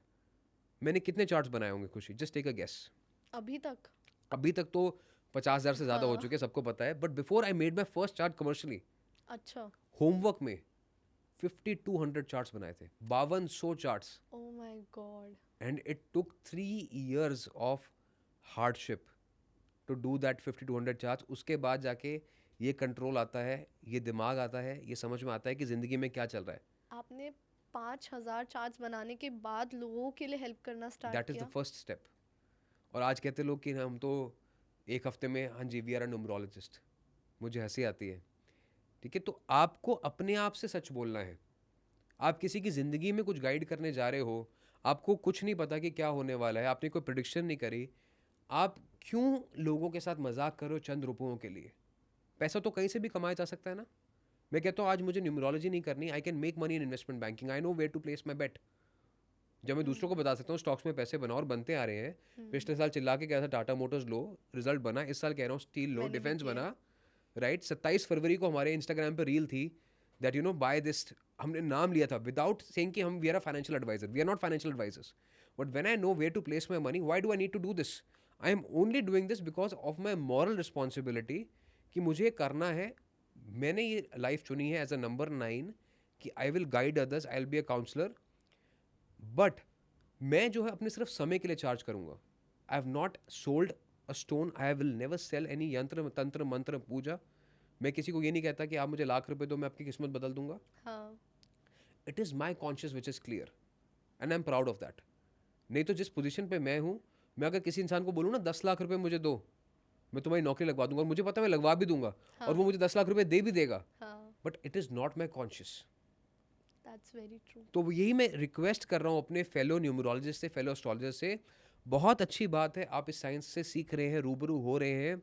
मैंने कितने चार्ट्स बनाए होंगे Khushi? Just take a guess. अभी तक तो 50,000 से ज़्यादा हो चुके हैं, सबको पता है। But before I made my first chart commercially, अच्छा, होमवर्क में 5200 चार्ट्स बनाए थे, 5200 charts. Oh my god. And it took 3 years of hardship to do that 5200 charts. उसके बाद जाके ये कंट्रोल आता है, ये दिमाग आता है, ये समझ में आता है कि ज़िंदगी में क्या चल रहा है। आपने 5000 चार्ट्स बनाने के बाद लोगों के लिए हेल्प करना स्टार्ट दैट इज़ किया। The first step. और आज कहते लोग कि हम तो एक हफ्ते में, हाँ जी वी आर अ न्यूमरोलॉजिस्ट, मुझे हंसी आती है। ठीक है, तो आपको अपने आप से सच बोलना है। आप किसी की ज़िंदगी में कुछ गाइड करने जा रहे हो, आपको कुछ नहीं पता कि क्या होने वाला है, आपने कोई प्रेडिक्शन नहीं करी, आप क्यों लोगों के साथ मजाक करो चंद रुपयों के लिए? पैसा तो कहीं से भी कमाया जा सकता है ना। मैं कहता हूँ आज मुझे न्यूमरोलॉजी नहीं करनी, I can make money in investment banking, I know where to place my bet. जब मैं दूसरों को बता सकता हूँ स्टॉक्स में पैसे बनाओ, और बनते आ रहे हैं। पिछले साल चिल्ला के कहा था टाटा मोटर्स लो, रिजल्ट बना। इस साल कह रहा हूँ स्टील लो, मैंने भी डिफेंस किया। बना। राइट, 27 फरवरी को हमारे इंस्टाग्राम पे रील थी that you know by this, हमने नाम लिया था विदाउट सेइंग कि हम we are a financial advisor, we are not financial advisors, but when I know where to place my money, why do I need to do this? I am only doing this because of my moral responsibility, कि मुझे करना है। मैंने ये life चुनी है as अ number 9 कि I will guide others, I will be a counsellor, but मैं जो है अपने सिर्फ समय के लिए चार्ज करूंगा। I have not sold a stone, I will never cell any यंत्र तंत्र मंत्र पूजा, मैं किसी को ये नहीं कहता कि आप मुझे लाख रुपए दो मैं आपकी किस्मत बदल दूंगा. हाँ. It is my conscious which is clear and I am proud of that. नहीं तो जिस पोजीशन पे मैं हूँ, मैं अगर किसी इंसान को बोलूँ ना 10 लाख रुपए मुझे दो, मैं तुम्हारी नौकरी लगवा दूंगा, और मुझे पता है मैं लगवा भी दूंगा, हाँ. और वो मुझे 10 लाख रुपए दे भी देगा, हाँ. But it is not my conscious. That's very true. तो यही मैं रिक्वेस्ट कर रहा हूँ अपने फेलो न्यूमरोलॉजिस्ट से, फेलो एस्ट्रोलॉजिस्ट से. बहुत अच्छी बात है आप इस साइंस से सीख रहे हैं, रूबरू हो रहे हैं,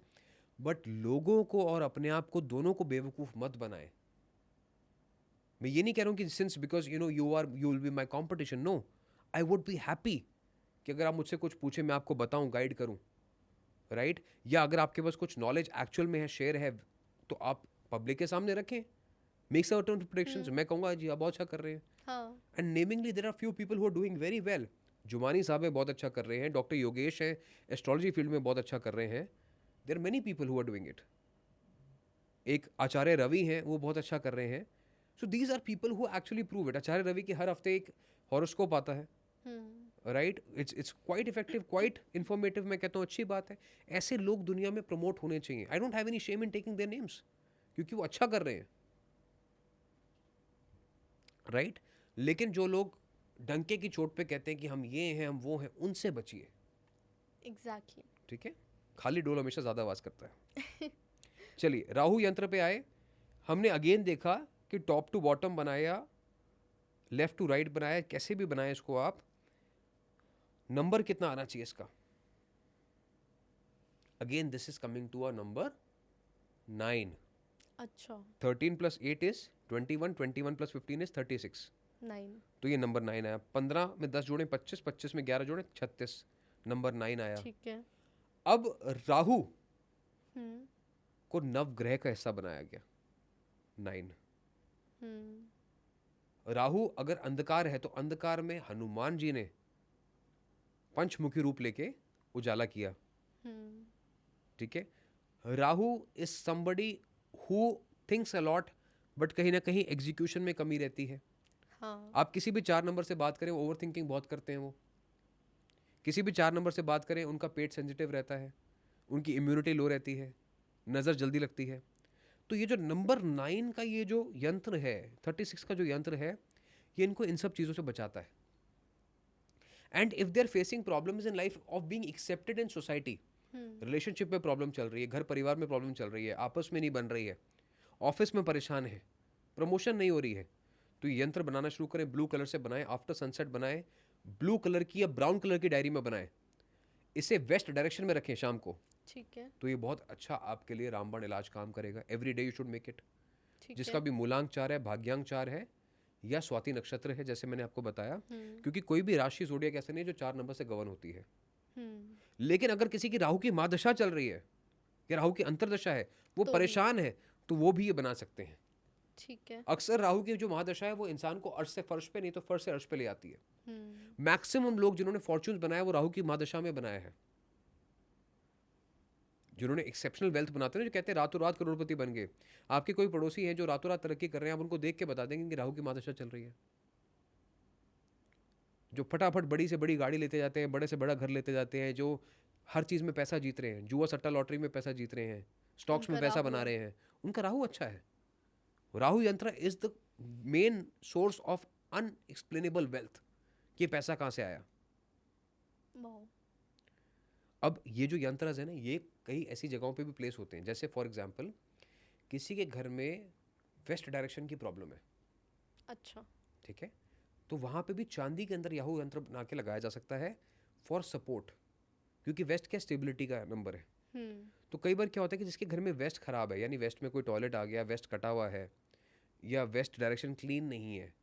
बट लोगों को और अपने आप को दोनों को बेवकूफ़ मत बनाएं. मैं ये नहीं कह रहा हूँ कि since because you will be my competition. No, I would be happy कि अगर आप मुझसे कुछ पूछे मैं आपको बताऊँ, गाइड करूँ, राइट? या अगर आपके पास कुछ नॉलेज एक्चुअल में है, शेयर है, तो आप पब्लिक के सामने रखें, मेक सर्टेन प्रेडिक्शंस. मैं कहूँगा जी आप बहुत अच्छा कर रहे हैं. हाँ. And namely there are few people who are doing very well. Jumani साहब है, बहुत अच्छा कर रहे हैं. डॉक्टर योगेश हैं, एस्ट्रोलॉजी फील्ड में बहुत अच्छा कर रहे हैं. There are many people who are doing it. एक आचार्य रवि हैं, वो बहुत अच्छा कर रहे हैं. So these are people who actually prove it. Acharya Ravi के हर हफ्ते एक हॉरोस्कोप आता है, right? It's quite effective, quite informative. मैं कहता हूँ अच्छी बात है. ऐसे लोग दुनिया में प्रमोट होने चाहिए. I don't have any shame in taking their names, क्योंकि वो अच्छा कर रहे हैं, राइट? लेकिन जो लोग डंके की चोट पे कहते हैं कि हम ये हैं, हम वो हैं, उनसे बचिए. Exactly. ठीक है? खाली डोल हमेशा ज़्यादा आवाज़ करता है. चलिए, राहु यंत्र पे आए. हमने अगेन देखा कि टॉप टू बॉटम बनाया, लेफ्ट टू राइट बनाया, कैसे भी बनाया इसको आप. नंबर कितना आना चाहिए इसका? Again this is coming to a number 9. अच्छा. 13 प्लस 8 इज 21, 21 प्लस 15 इज 36. 9. तो ये नंबर 9 आया. 15 में 10 जोड़े 25, 25 में 11 जोड़े 36, नंबर 9 आया. ठीक है. अब राहु हम्म. को नवग्रह का हिस्सा बनाया गया. 9. राहु अगर अंधकार है तो अंधकार में हनुमान जी ने पंचमुखी रूप लेके उजाला किया. ठीक है? Rahu is somebody who thinks a lot, but कहीं ना कहीं एग्जीक्यूशन में कमी रहती है. हाँ. आप किसी भी 4 नंबर से बात करें, ओवर थिंकिंग बहुत करते हैं वो. किसी भी 4 नंबर से बात करें, उनका पेट सेंसिटिव रहता है, उनकी इम्यूनिटी लो रहती है, नज़र जल्दी लगती है. तो ये जो नंबर 9 का ये जो यंत्र है, 36 का जो यंत्र है, ये इनको इन सब चीज़ों से बचाता है. And if they are facing problems in life of being accepted in society, relationship में प्रॉब्लम चल रही है, घर परिवार में प्रॉब्लम चल रही है, आपस में नहीं बन रही है, ऑफिस में परेशान है, प्रमोशन नहीं हो रही है, तो ये यंत्र बनाना शुरू करें. ब्लू कलर से बनाएं, आफ्टर सनसेट बनाएं, ब्लू कलर की या ब्राउन कलर की डायरी में बनाएं, इसे वेस्ट डायरेक्शन में रखें शाम को. ठीक है. तो ये बहुत अच्छा आपके लिए रामबाण इलाज काम करेगा. Every day you should make it. ठीक जिसका है. भी मूलांक 4 है, भाग्यांक 4 है, या स्वाति नक्षत्र है, जैसे मैंने आपको बताया, क्योंकि कोई भी राशि जोड़िया ऐसे नहीं जो 4 नंबर से गवर्न होती है. लेकिन अगर किसी की राहु की महादशा चल रही है या राहु की अंतरदशा है, वो तो परेशान है, तो वो भी ये बना सकते हैं. ठीक है. अक्सर राहु की जो महादशा है वो इंसान को अर्श से फर्श पे, नहीं तो फर्श से अर्श पे ले आती है. मैक्सिमम लोग जिन्होंने फॉर्च्यून्स बनाया वो राहु की महादशा में बनाया है. जिन्होंने एक्सेप्शनल वेल्थ बनाते हैं, जो कहते हैं रातों रात करोड़पति बन गए. आपके कोई पड़ोसी हैं जो रातों रात तरक्की कर रहे हैं, आप उनको देख के बता देंगे कि राहु की महादशा चल रही है. जो फटाफट बड़ी से बड़ी गाड़ी लेते जाते हैं, बड़े से बड़ा घर लेते जाते हैं, जो हर चीज़ में पैसा जीत रहे हैं, जुआ सट्टा लॉटरी में पैसा जीत रहे हैं, स्टॉक्स में पैसा बना रहे हैं, उनका राहु अच्छा है. राहु यंत्र is the main source of unexplainable wealth. ये पैसा कहाँ से आया? अब ये जो यंत्र है ना, ये कई ऐसी जगहों पे भी प्लेस होते हैं. जैसे फॉर एग्जांपल किसी के घर में वेस्ट डायरेक्शन की प्रॉब्लम है. अच्छा. ठीक है? तो वहाँ पे भी चांदी के अंदर राहु यंत्र बना के लगाया जा सकता है फॉर सपोर्ट, क्योंकि वेस्ट क्या स्टेबिलिटी का नंबर है. तो कई बार क्या होता है कि जिसके घर में वेस्ट खराब है, यानी वेस्ट में कोई टॉयलेट आ गया, वेस्ट कटा हुआ है, या वेस्ट डायरेक्शन क्लीन नहीं है,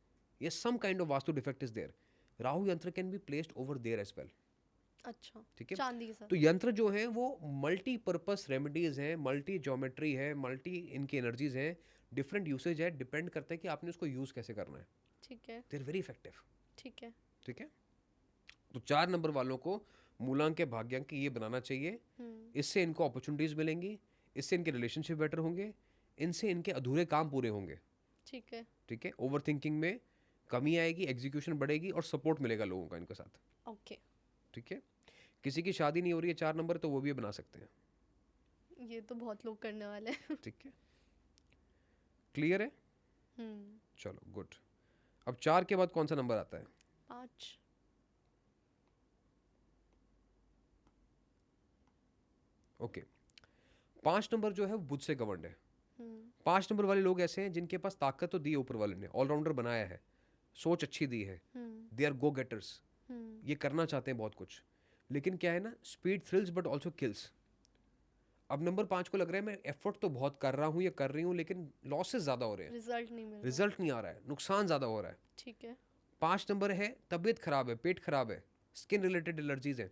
या some kind of vastu defect is there, Rahu yantra can be placed over there as well. अच्छा. ठीक है? चांदी के साथ. तो यंत्र जो है वो मल्टीपर्पस रेमेडीज हैं, मल्टी ज्योमेट्री है, मल्टी इनकी एनर्जीज हैं, डिफरेंट यूसेज है. डिपेंड करता है कि आपने उसको यूज कैसे करना है. ठीक है. They are very effective. ठीक है. ठीक है? तो 4 नंबर वालों को मूलांक के भाग्यांक की ये बनाना चाहिए. इससे इनको अपॉर्चुनिटीज मिलेंगी, इससे इनके रिलेशनशिप बेटर होंगे, इनसे इनके अधूरे काम पूरे होंगे. ठीक है. ठीक है? ओवर थिंकिंग में कमी आएगी, एग्जीक्यूशन बढ़ेगी, और सपोर्ट मिलेगा लोगों का इनके साथ. ओके. ठीक है? किसी की शादी नहीं हो रही है 4 नंबर, तो वो भी बना सकते हैं. ये तो बहुत लोग करने वाले हैं. ठीक है? क्लियर है? चलो गुड। अब 4 के बाद कौन सा नंबर आता है? 5। ओके 5 नंबर जो है वो बुध से गवर्नड है। 5 नंबर वाले लोग ऐसे हैं जिनके पास ताकत तो दी है ऊपर वाले ने, ऑलराउंडर बनाया है, सोच अच्छी दी है, दे आर गो गेटर्स, ये करना चाहते हैं बहुत कुछ, लेकिन क्या है ना, speed thrills but also kills. अब नंबर 5 को लग रहा है मैं एफर्ट तो बहुत कर रहा हूँ या कर रही हूँ, लेकिन लॉसेस ज्यादा हो रहे हैं, रिजल्ट नहीं आ रहा है, नुकसान ज्यादा हो रहा है। ठीक है। 5 नंबर है तबीयत खराब है, पेट खराब है, स्किन रिलेटेड एलर्जीज है,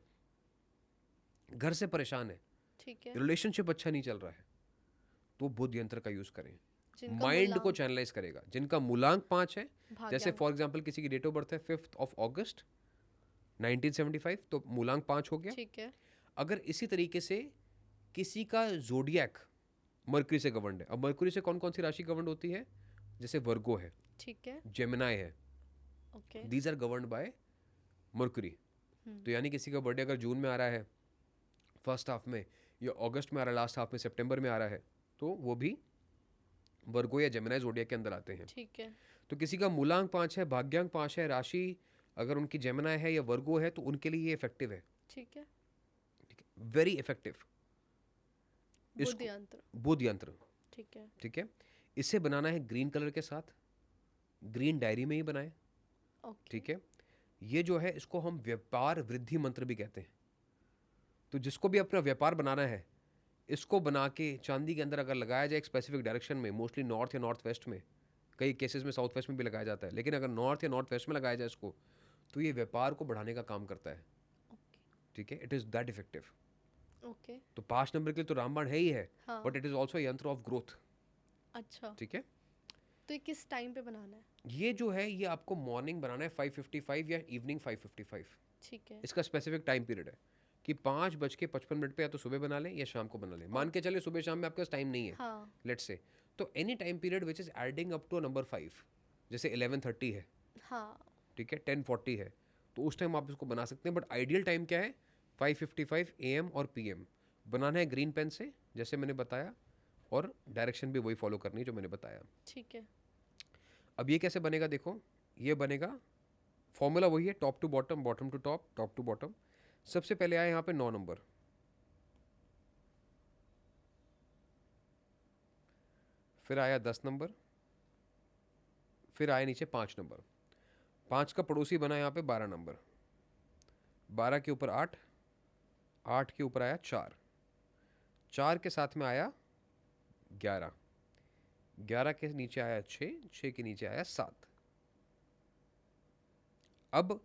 घर से परेशान है, ठीक है। रिलेशनशिप अच्छा नहीं चल रहा है, तो बुध यंत्र का यूज करें। माइंड को चैनलाइज करेगा। जिनका मूलांक 5 है, जैसे फॉर एग्जांपल किसी की डेट ऑफ बर्थ है 5 अगस्त 1975, तो मूलांक 5 हो गया। ठीक है। अगर इसी तरीके से किसी का जोडियक मरकरी से गवर्नड है, अब मरकरी से कौन कौन सी राशि गवर्नड होती है, जैसे वर्गो है, ठीक है, जेमिनाई है, okay, these are governed by Mercury. तो यानी किसी का बर्थडे अगर जून में आ रहा है फर्स्ट हाफ में, या अगस्त में आ रहा है लास्ट हाफ में, सितंबर में आ रहा है, तो वो भी वर्गो या जेमिनाई जोडियक के अंदर आते हैं। ठीक है। तो किसी का मूलांक 5 है, भाग्यांक 5 है, राशि अगर उनकी जेमिनाई है या वर्गो है, तो उनके लिए ये इफेक्टिव है। ठीक है, वेरी इफेक्टिव बुध यंत्र। ठीक है, ठीक है। इसे बनाना है ग्रीन कलर के साथ, ग्रीन डायरी में ही बनाए। ठीक है। ये जो है इसको हम व्यापार वृद्धि मंत्र भी कहते हैं। तो जिसको भी अपना व्यापार बनाना है, इसको बना के चांदी के अंदर अगर लगाया जाए एक स्पेसिफिक डायरेक्शन में, मोस्टली नॉर्थ या नॉर्थ वेस्ट में, कई केसेस में साउथ वेस्ट में भी लगाया जाता है, लेकिन अगर नॉर्थ या नॉर्थ वेस्ट में लगाया जाए इसको, तो ये व्यापार को बढ़ाने का काम करता है। ठीक है, it is that effective. Okay. तो 5 नंबर के लिए तो रामबाण है ही है, बट इट इज ऑल्सो यंत्र ऑफ ग्रोथ। अच्छा, ठीक है। तो ये किस टाइम पे बनाना है? ये जो है ये आपको मॉर्निंग बनाना है 5:55 या इवनिंग 5:55। ठीक है। इसका स्पेसिफिक टाइम पीरियड है कि 5:55 पे या तो सुबह बना लें या शाम को बना लें। मान के चले सुबह शाम में आपके पास टाइम नहीं है, लेट्स से, तो any time period which is adding up to number 5, जैसे 11:30 है, ठीक है, 10:40 है, तो उस टाइम आप इसको बना सकते हैं। बट आइडियल टाइम क्या है? 5:55 AM और PM। बनाना है ग्रीन पेन से, जैसे मैंने बताया, और डायरेक्शन भी वही फॉलो करनी है जो मैंने बताया। ठीक है। अब ये कैसे बनेगा? देखो, ये बनेगा, फॉर्मूला वही है, top to bottom, bottom to top, top to bottom. सबसे पहले आया यहाँ पे 9 नंबर, फिर आया 10 नंबर, फिर आया नीचे 5 नंबर। 5 का पड़ोसी बना यहाँ पे 12 नंबर, 12 के ऊपर 8, 8 के ऊपर आया 4, 4 के साथ में आया 11, 11 के नीचे आया 6, 6 के नीचे आया 7। अब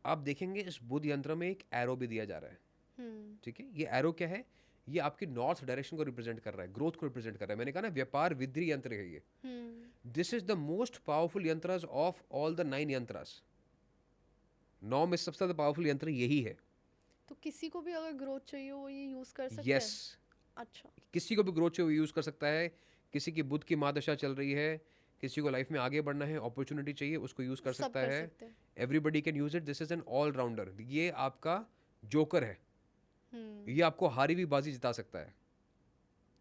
आप देखेंगे इस बुध यंत्र में एक एरो भी दिया जा रहा है। ठीक है। ये एरो क्या है? ये आपकी नॉर्थ डायरेक्शन को रिप्रेजेंट कर रहा है, ग्रोथ को रिप्रेजेंट कर रहा है। मैंने कहा ना, व्यापार वृद्धि यंत्र है ये। This is the most powerful yantras of all the 9 yantras. 9 में सबसे ज्यादा पावरफुल यंत्र यही है। तो किसी को भी अगर ग्रोथ चाहिए वो ये यूज कर सकते हैं? यस। अच्छा, किसी को भी ग्रोथ चाहिए वो यूज कर सकता है। किसी की बुध की महादशा चल रही है, किसी को लाइफ में आगे बढ़ना है, अपॉर्चुनिटी चाहिए, उसको यूज कर सकता है। Everybody can use it. This is N all rounder. ये आपका जोकर है। ये आपको हारी हुई बाजी जिता सकता है,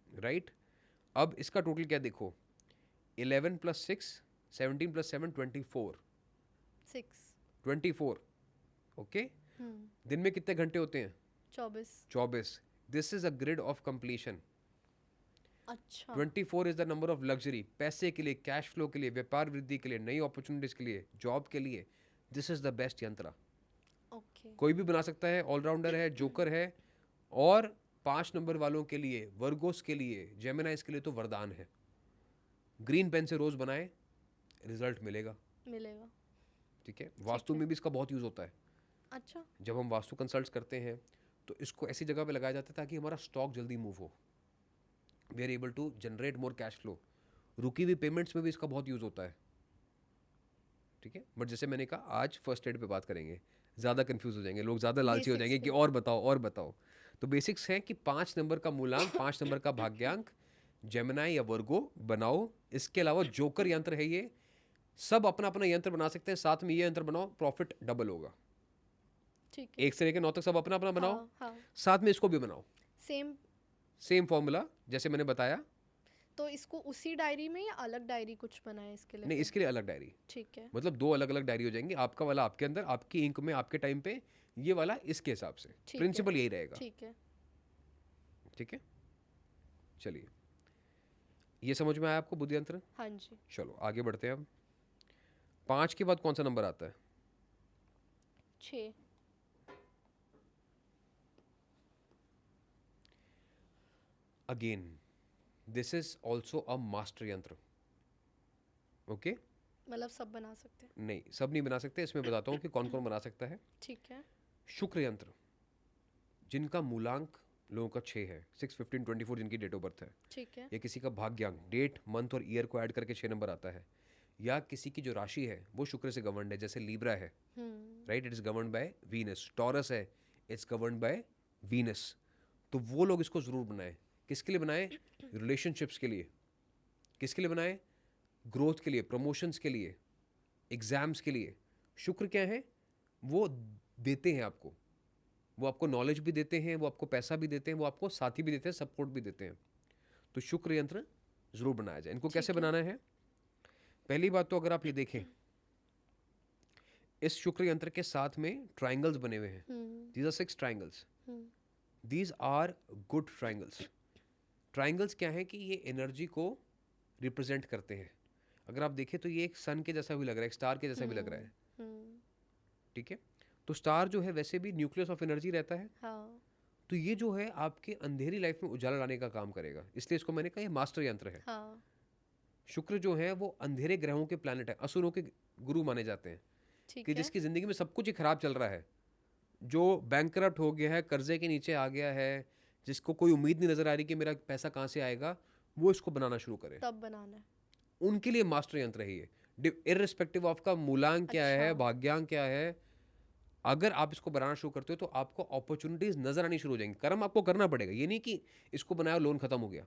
राइट? अब इसका टोटल क्या देखो, 11 + 6, 17 + 7, 24, 24। ओके। दिन में कितने घंटे होते हैं? 24। This is a grid of completion. अच्छा। 24 is the number of luxury, पैसे के लिए, कैश फ्लो के लिए, व्यापार वृद्धि के लिए, नई अपॉर्चुनिटीज के लिए, जॉब के लिए। दिस इज द बेस्ट यंत्र। कोई भी बना सकता है, ऑलराउंडर है, जोकर है, और 5 नंबर वालों के लिए, वर्गोस के लिए, जेमिनाइज के लिए तो वरदान है। ग्रीन पेन से रोज बनाए, रिजल्ट मिलेगा। ठीक है। वास्तु में भी इसका बहुत यूज होता है। अच्छा। जब हम वास्तु कंसल्ट करते हैं तो इसको ऐसी जगह पे लगाया जाता है ताकि हमारा स्टॉक जल्दी मूव हो, we are able to generate more cash flow. रुकी हुई पेमेंट्स में भी इसका बहुत यूज होता है। ठीक है। बट जैसे मैंने कहा, आज फर्स्ट एड पे बात करेंगे, ज़्यादा कंफ्यूज हो जाएंगे लोग, ज़्यादा लालची हो जाएंगे कि और बताओ और बताओ। तो बेसिक्स है कि 5 नंबर का मूलांक, 5 नंबर का भाग्यांक, जेमिनाई या वर्गो बनाओ। इसके अलावा जोकर यंत्र है ये, सब अपना अपना यंत्र बना सकते हैं। साथ में ये यंत्र बनाओ, प्रॉफिट डबल होगा। ठीक है। 1 से लेकर 9 तक सब अपना अपना बनाओ। साथ में इसको भी बनाओ, सेम फॉर्मूला जैसे मैंने बताया। तो इसको उसी डायरी में या अलग डायरी कुछ बनाए इसके लिए? नहीं, इसके लिए अलग डायरी, ठीक है। मतलब 2 अलग-अलग डायरी हो जाएंगी, आपका वाला आपके अंदर, आपकी इंक में आपके टाइम पे, ये वाला इसके हिसाब से, ठीक है। प्रिंसिपल यही रहेगा। ठीक है। ठीक है, चलिए, ये समझ में आया आपको बुद्धि यंत्र? हाँ जी। चलो आगे बढ़ते हैं अब। 5 के बाद कौन सा नंबर आता है? 6। Again this is also a master यंत्र। ओके, मतलब सब बना सकते हैं? नहीं, सब नहीं बना सकते, इसमें बताता हूँ कि कौन कौन बना सकता है। ठीक है। शुक्र यंत्र, जिनका मूलांक लोगों का 6 है, 6, 15, 24 जिनकी डेट ऑफ बर्थ है, ठीक है। या किसी का भाग्यांक, डेट, मंथ और ईयर को ऐड करके 6 नंबर आता है, या किसी की जो राशि है वो शुक्र से गवर्नड है, जैसे लीब्रा है, right, it is governed by Venus. Taurus है, इट्स गवर्नड बाय वीनस। तो वो लोग इसको जरूर बनाएं। किसके लिए बनाएं? रिलेशनशिप्स के लिए। किसके लिए बनाएं? ग्रोथ के लिए, प्रमोशंस के लिए, एग्जाम्स के लिए। शुक्र क्या है? वो देते हैं आपको, वो आपको नॉलेज भी देते हैं, वो आपको पैसा भी देते हैं, वो आपको साथी भी देते हैं, सपोर्ट भी देते हैं। तो शुक्र यंत्र जरूर बनाया जाए। इनको कैसे बनाना है? पहली बात तो अगर आप ये देखें, इस शुक्र यंत्र के साथ में ट्रायंगल्स बने हुए हैं। These are 6 triangles. These are good triangles. Triangles क्या है कि ये एनर्जी को रिप्रेजेंट करते हैं। अगर आप देखें तो ये एक सन के जैसा भी लग रहा है, एक स्टार के जैसा भी लग रहा है। ठीक है, तो स्टार जो है वैसे भी न्यूक्लियस ऑफ एनर्जी रहता है। हाँ। तो ये जो है आपके अंधेरी लाइफ में उजाला लाने का काम करेगा, इसलिए इसको मैंने कहा ये मास्टर यंत्र है। हाँ। शुक्र जो है वो अंधेरे ग्रहों के प्लैनेट है, असुरों के गुरु माने जाते हैं। ठीक कि है। जिसकी जिंदगी में सब कुछ ही खराब चल रहा है, जो बैंकरप्ट हो गया है, कर्जे के नीचे आ गया है, जिसको कोई उम्मीद नहीं नजर आ रही कि मेरा पैसा कहाँ से आएगा, वो इसको बनाना शुरू करे। तब बनाना है। उनके लिए मास्टर यंत्र है ये, इररिस्पेक्टिव ऑफ का मूलांक क्या है, भाग्यांक क्या है। अगर आप इसको बनाना शुरू करते हो तो आपको अपॉर्चुनिटीज नजर आनी शुरू हो जाएंगी। कर्म आपको करना पड़ेगा, ये नहीं कि इसको बनाया लोन खत्म हो गया,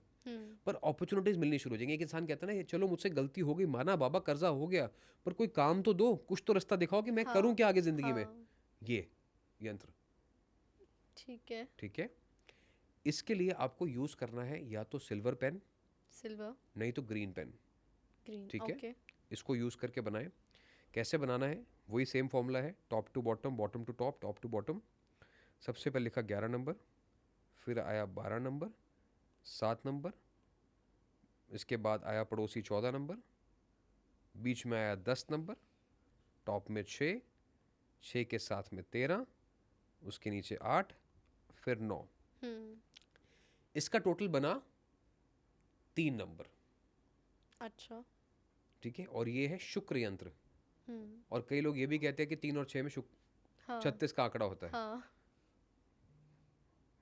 पर अपॉर्चुनिटीज मिलनी शुरू हो जाएंगी। एक इंसान कहता है ना, चलो मुझसे गलती हो गई, माना बाबा कर्जा हो गया, पर कोई काम तो दो, कुछ तो रास्ता दिखाओ कि मैं करूं क्या आगे जिंदगी में। ये यंत्र, ठीक है। ठीक है, इसके लिए आपको यूज करना है या तो सिल्वर पेन, सिल्वर, नहीं तो ग्रीन पेन। ग्रीन, ठीक ओके। है, इसको यूज करके बनाएं। कैसे बनाना है? वही सेम फॉर्मूला है, top to bottom, bottom to top, top to bottom. सबसे पहले लिखा 11 नंबर, फिर आया 12 नंबर, 7 नंबर, इसके बाद आया पड़ोसी 14 नंबर, बीच में आया 10 नंबर, टॉप में 6, 6 के साथ में 13, उसके नीचे 8, फिर 9। इसका टोटल बना 3 नंबर। अच्छा। ठीक है, और ये है शुक्र यंत्र। और कई लोग ये भी कहते हैं कि 3 और 6 में शुक्र 36 का आंकड़ा होता है। हाँ।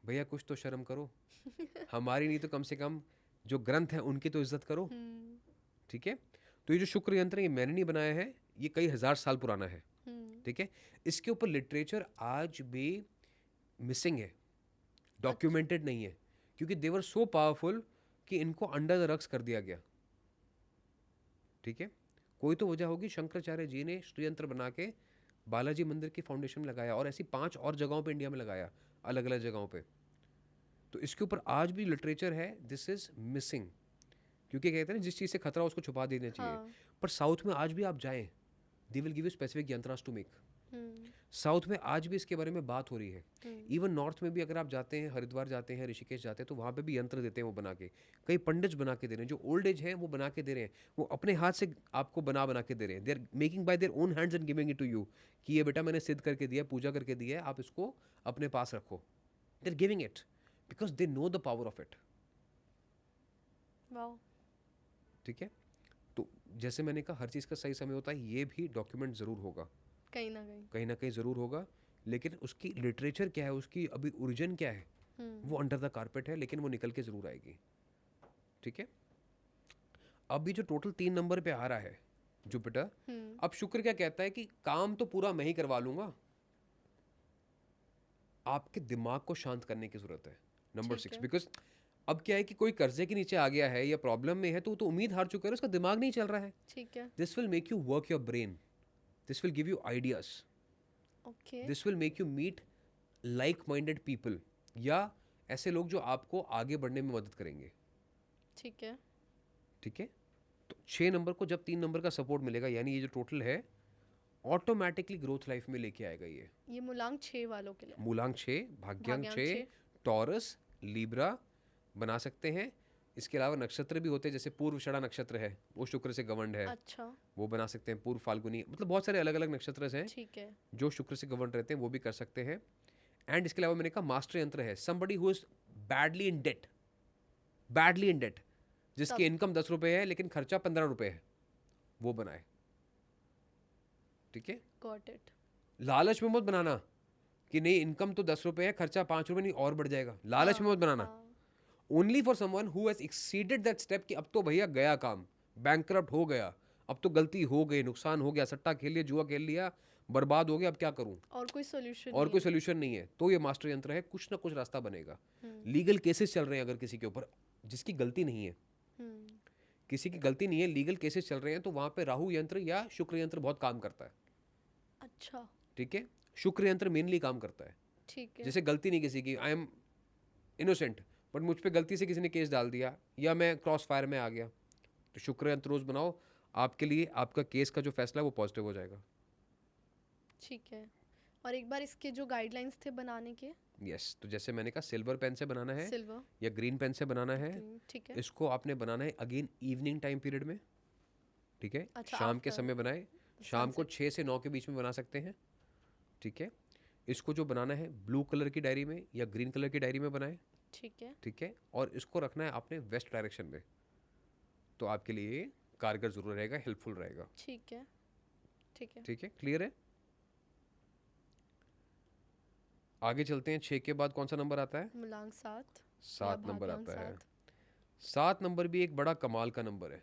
भैया कुछ तो शर्म करो, हमारी नहीं तो कम से कम जो ग्रंथ है उनकी तो इज्जत करो। ठीक है, तो ये जो शुक्र यंत्र है ये मैंने नहीं बनाया है, ये कई हजार साल पुराना है। ठीक है, इसके ऊपर लिटरेचर आज भी मिसिंग है, डॉक्यूमेंटेड नहीं है, क्योंकि देवर सो पावरफुल कि इनको अंडर द रग्स कर दिया गया। ठीक है, कोई तो वजह होगी, शंकराचार्य जी ने श्रीयंत्र बना के बालाजी मंदिर की फाउंडेशन में लगाया, और ऐसी 5 और जगहों पे इंडिया में लगाया, अलग अलग जगहों पे। तो इसके ऊपर आज भी लिटरेचर है, दिस इज मिसिंग, क्योंकि कहते हैं जिस चीज़ से खतरा उसको छुपा देना चाहिए। पर साउथ में आज भी आप जाएं, they will give you specific yantras to make. South में आज भी इसके बारे में बात हो रही है। इवन नॉर्थ में भी अगर आप जाते हैं, हरिद्वार जाते हैं, ऋषिकेश जाते हैं, तो वहाँ पे भी यंत्र देते हैं वो बना के। कई पंडित बना के दे रहे हैं, जो ओल्ड एज है वो बना के दे रहे हैं, वो अपने हाथ से आपको बना के दे रहे हैं। They are making by their own hands and giving it to you, कि ये बेटा मैंने सिद्ध करके दिया, पूजा करके दिया है, आप इसको अपने पास रखो। They are giving it because they know the power of it. ठीक है, तो जैसे मैंने कहा हर चीज़ का सही समय होता है, ये भी डॉक्यूमेंट ज़रूर होगा, कहीं ना कहीं ज़रूर होगा। लेकिन उसकी लिटरेचर क्या है, उसकी अभी ओरिजिन क्या है, वो अंडर द कारपेट है, लेकिन वो निकल के ज़रूर आएगी। ठीक है, अभी जो टोटल 3 नंबर पे आ रहा है जुपिटर, अब शुक्र क्या कहता है कि काम तो पूरा मैं ही करवा लूंगा, आपके दिमाग को शांत करने की जरूरत है। नंबर 6, बिकॉज अब क्या है कि कोई कर्जे के नीचे आ गया है या प्रॉब्लम में है, तो उम्मीद हार चुका है, उसका दिमाग नहीं चल रहा है। ठीक है, this will make you work your brain, this will give you ideas, this will make you meet like minded people, या ऐसे लोग जो आपको आगे बढ़ने में मदद करेंगे। ठीक है, ठीक है। तो 6 नंबर को जब 3 नंबर का सपोर्ट मिलेगा, यानी ये जो टोटल है ऑटोमेटिकली ग्रोथ लाइफ में लेके आएगा। ये मूलांक 6 वालों के लिए, मूलांक 6, भाग्यांक भाग्यांक 6, 6, टॉरस, लीब्रा बना सकते हैं। इसके अलावा नक्षत्र भी होते हैं, जैसे पूर्वषाढ़ा नक्षत्र है वो शुक्र से गवर्नड है, अच्छा वो बना सकते हैं। पूर्व फाल्गुनी, मतलब बहुत सारे अलग अलग नक्षत्र हैं ठीक है, जो शुक्र से गवर्न रहते हैं, वो भी कर सकते हैं। एंड इसके अलावा मैंने कहा मास्टर यंत्र है, somebody who is badly in debt, badly in debt, जिसकी तब इनकम 10 रुपए है लेकिन खर्चा 15 रुपए है, वो बनाए। ठीक है, गॉट इट, लालच में मत बनाना कि नहीं इनकम तो 10 रुपए है, खर्चा 5 रुपए नहीं और बढ़ जाएगा, लालच में मत बनाना। Only for someone who has exceeded that step कि अब तो भैया गया काम, बैंकरप्ट हो गया, अब तो गलती हो गई, नुकसान हो गया, सट्टा खेल लिया, जुआ खेल लिया, बर्बाद हो गया, अब क्या करूं, और कोई सोल्यूशन और कोई सोल्यूशन नहीं है, तो ये मास्टर यंत्र है, कुछ ना कुछ रास्ता बनेगा। लीगल केसेस चल रहे हैं अगर किसी के ऊपर जिसकी गलती नहीं है, किसी की गलती नहीं है, लीगल केसेस चल रहे हैं, तो वहां पे राहु यंत्र या शुक्र यंत्र बहुत काम करता है। अच्छा ठीक है, शुक्र यंत्र मेनली काम करता है। ठीक है, जैसे गलती नहीं किसी की, आई एम इनोसेंट बट मुझ पे गलती से किसी ने केस डाल दिया या मैं क्रॉस फायर में आ गया, तो शुक्र यंत्र रोज बनाओ, आपके लिए आपका केस का जो फैसला है वो पॉजिटिव हो जाएगा। ठीक है। और एक बार इसके जो गाइडलाइंस थे बनाने के, यस, तो जैसे मैंने कहा सिल्वर पेन से बनाना है सिल्वर या ग्रीन पेन से बनाना है। ठीक है, इसको आपने बनाना है अगेन इवनिंग टाइम पीरियड में। ठीक है, अच्छा, शाम के after समय बनाए, शाम को 6 से 9 के बीच में बना सकते हैं। ठीक है, इसको जो बनाना है ब्लू कलर की डायरी में या ग्रीन कलर की डायरी में बनाए। ठीक है, ठीक है, और इसको रखना है आपने वेस्ट डायरेक्शन में, तो आपके लिए कारगर जरूर रहेगा, हेल्पफुल रहेगा। ठीक है, ठीक है, ठीक है, क्लियर है। आगे चलते हैं, 6 के बाद कौन सा नंबर आता है? मूलांक 7, 7 नंबर आता है। 7 नंबर भी एक बड़ा कमाल का नंबर है।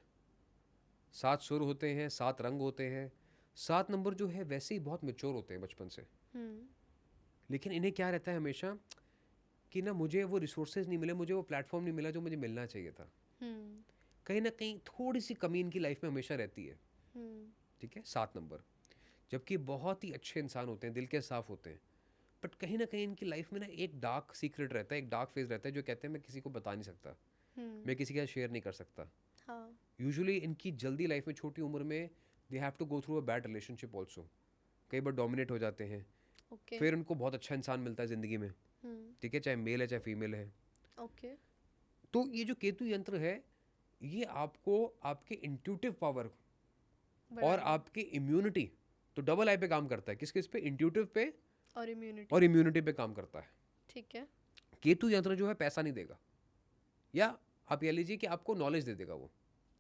7 सुर होते हैं, 7 रंग होते हैं। 7 नंबर जो है वैसे ही बहुत मेच्योर होते हैं बचपन से, लेकिन इन्हें क्या रहता है हमेशा कि ना मुझे वो रिसोर्सेज नहीं मिले, मुझे वो प्लेटफॉर्म नहीं मिला जो मुझे मिलना चाहिए था। कहीं ना कहीं थोड़ी सी कमी इनकी लाइफ में हमेशा रहती है। ठीक है, 7 नंबर जबकि बहुत ही अच्छे इंसान होते हैं, दिल के साफ होते हैं, बट कहीं ना कहीं इनकी लाइफ में ना एक डार्क सीक्रेट रहता है, एक डार्क फेज रहता है, जो कहते हैं मैं किसी को बता नहीं सकता, मैं किसी के साथ शेयर नहीं कर सकता। यूजुअली इनकी जल्दी लाइफ में छोटी उम्र में they have to go through a bad relationship also, कई बार डोमिनेट हो जाते हैं, फिर उनको बहुत अच्छा इंसान मिलता है जिंदगी में। ठीक है, चाहे मेल है चाहे फीमेल है। तो ये जो केतु यंत्र है ये आपको आपके इंट्यूटिव पावर और आपके इम्यूनिटी, तो डबल आई पे काम करता है। किस किस पे? इंट्यूटिव पे और इम्यूनिटी पे काम करता है। ठीक है, केतु यंत्र जो है पैसा नहीं देगा, या आप ये लीजिए कि आपको नॉलेज दे देगा वो।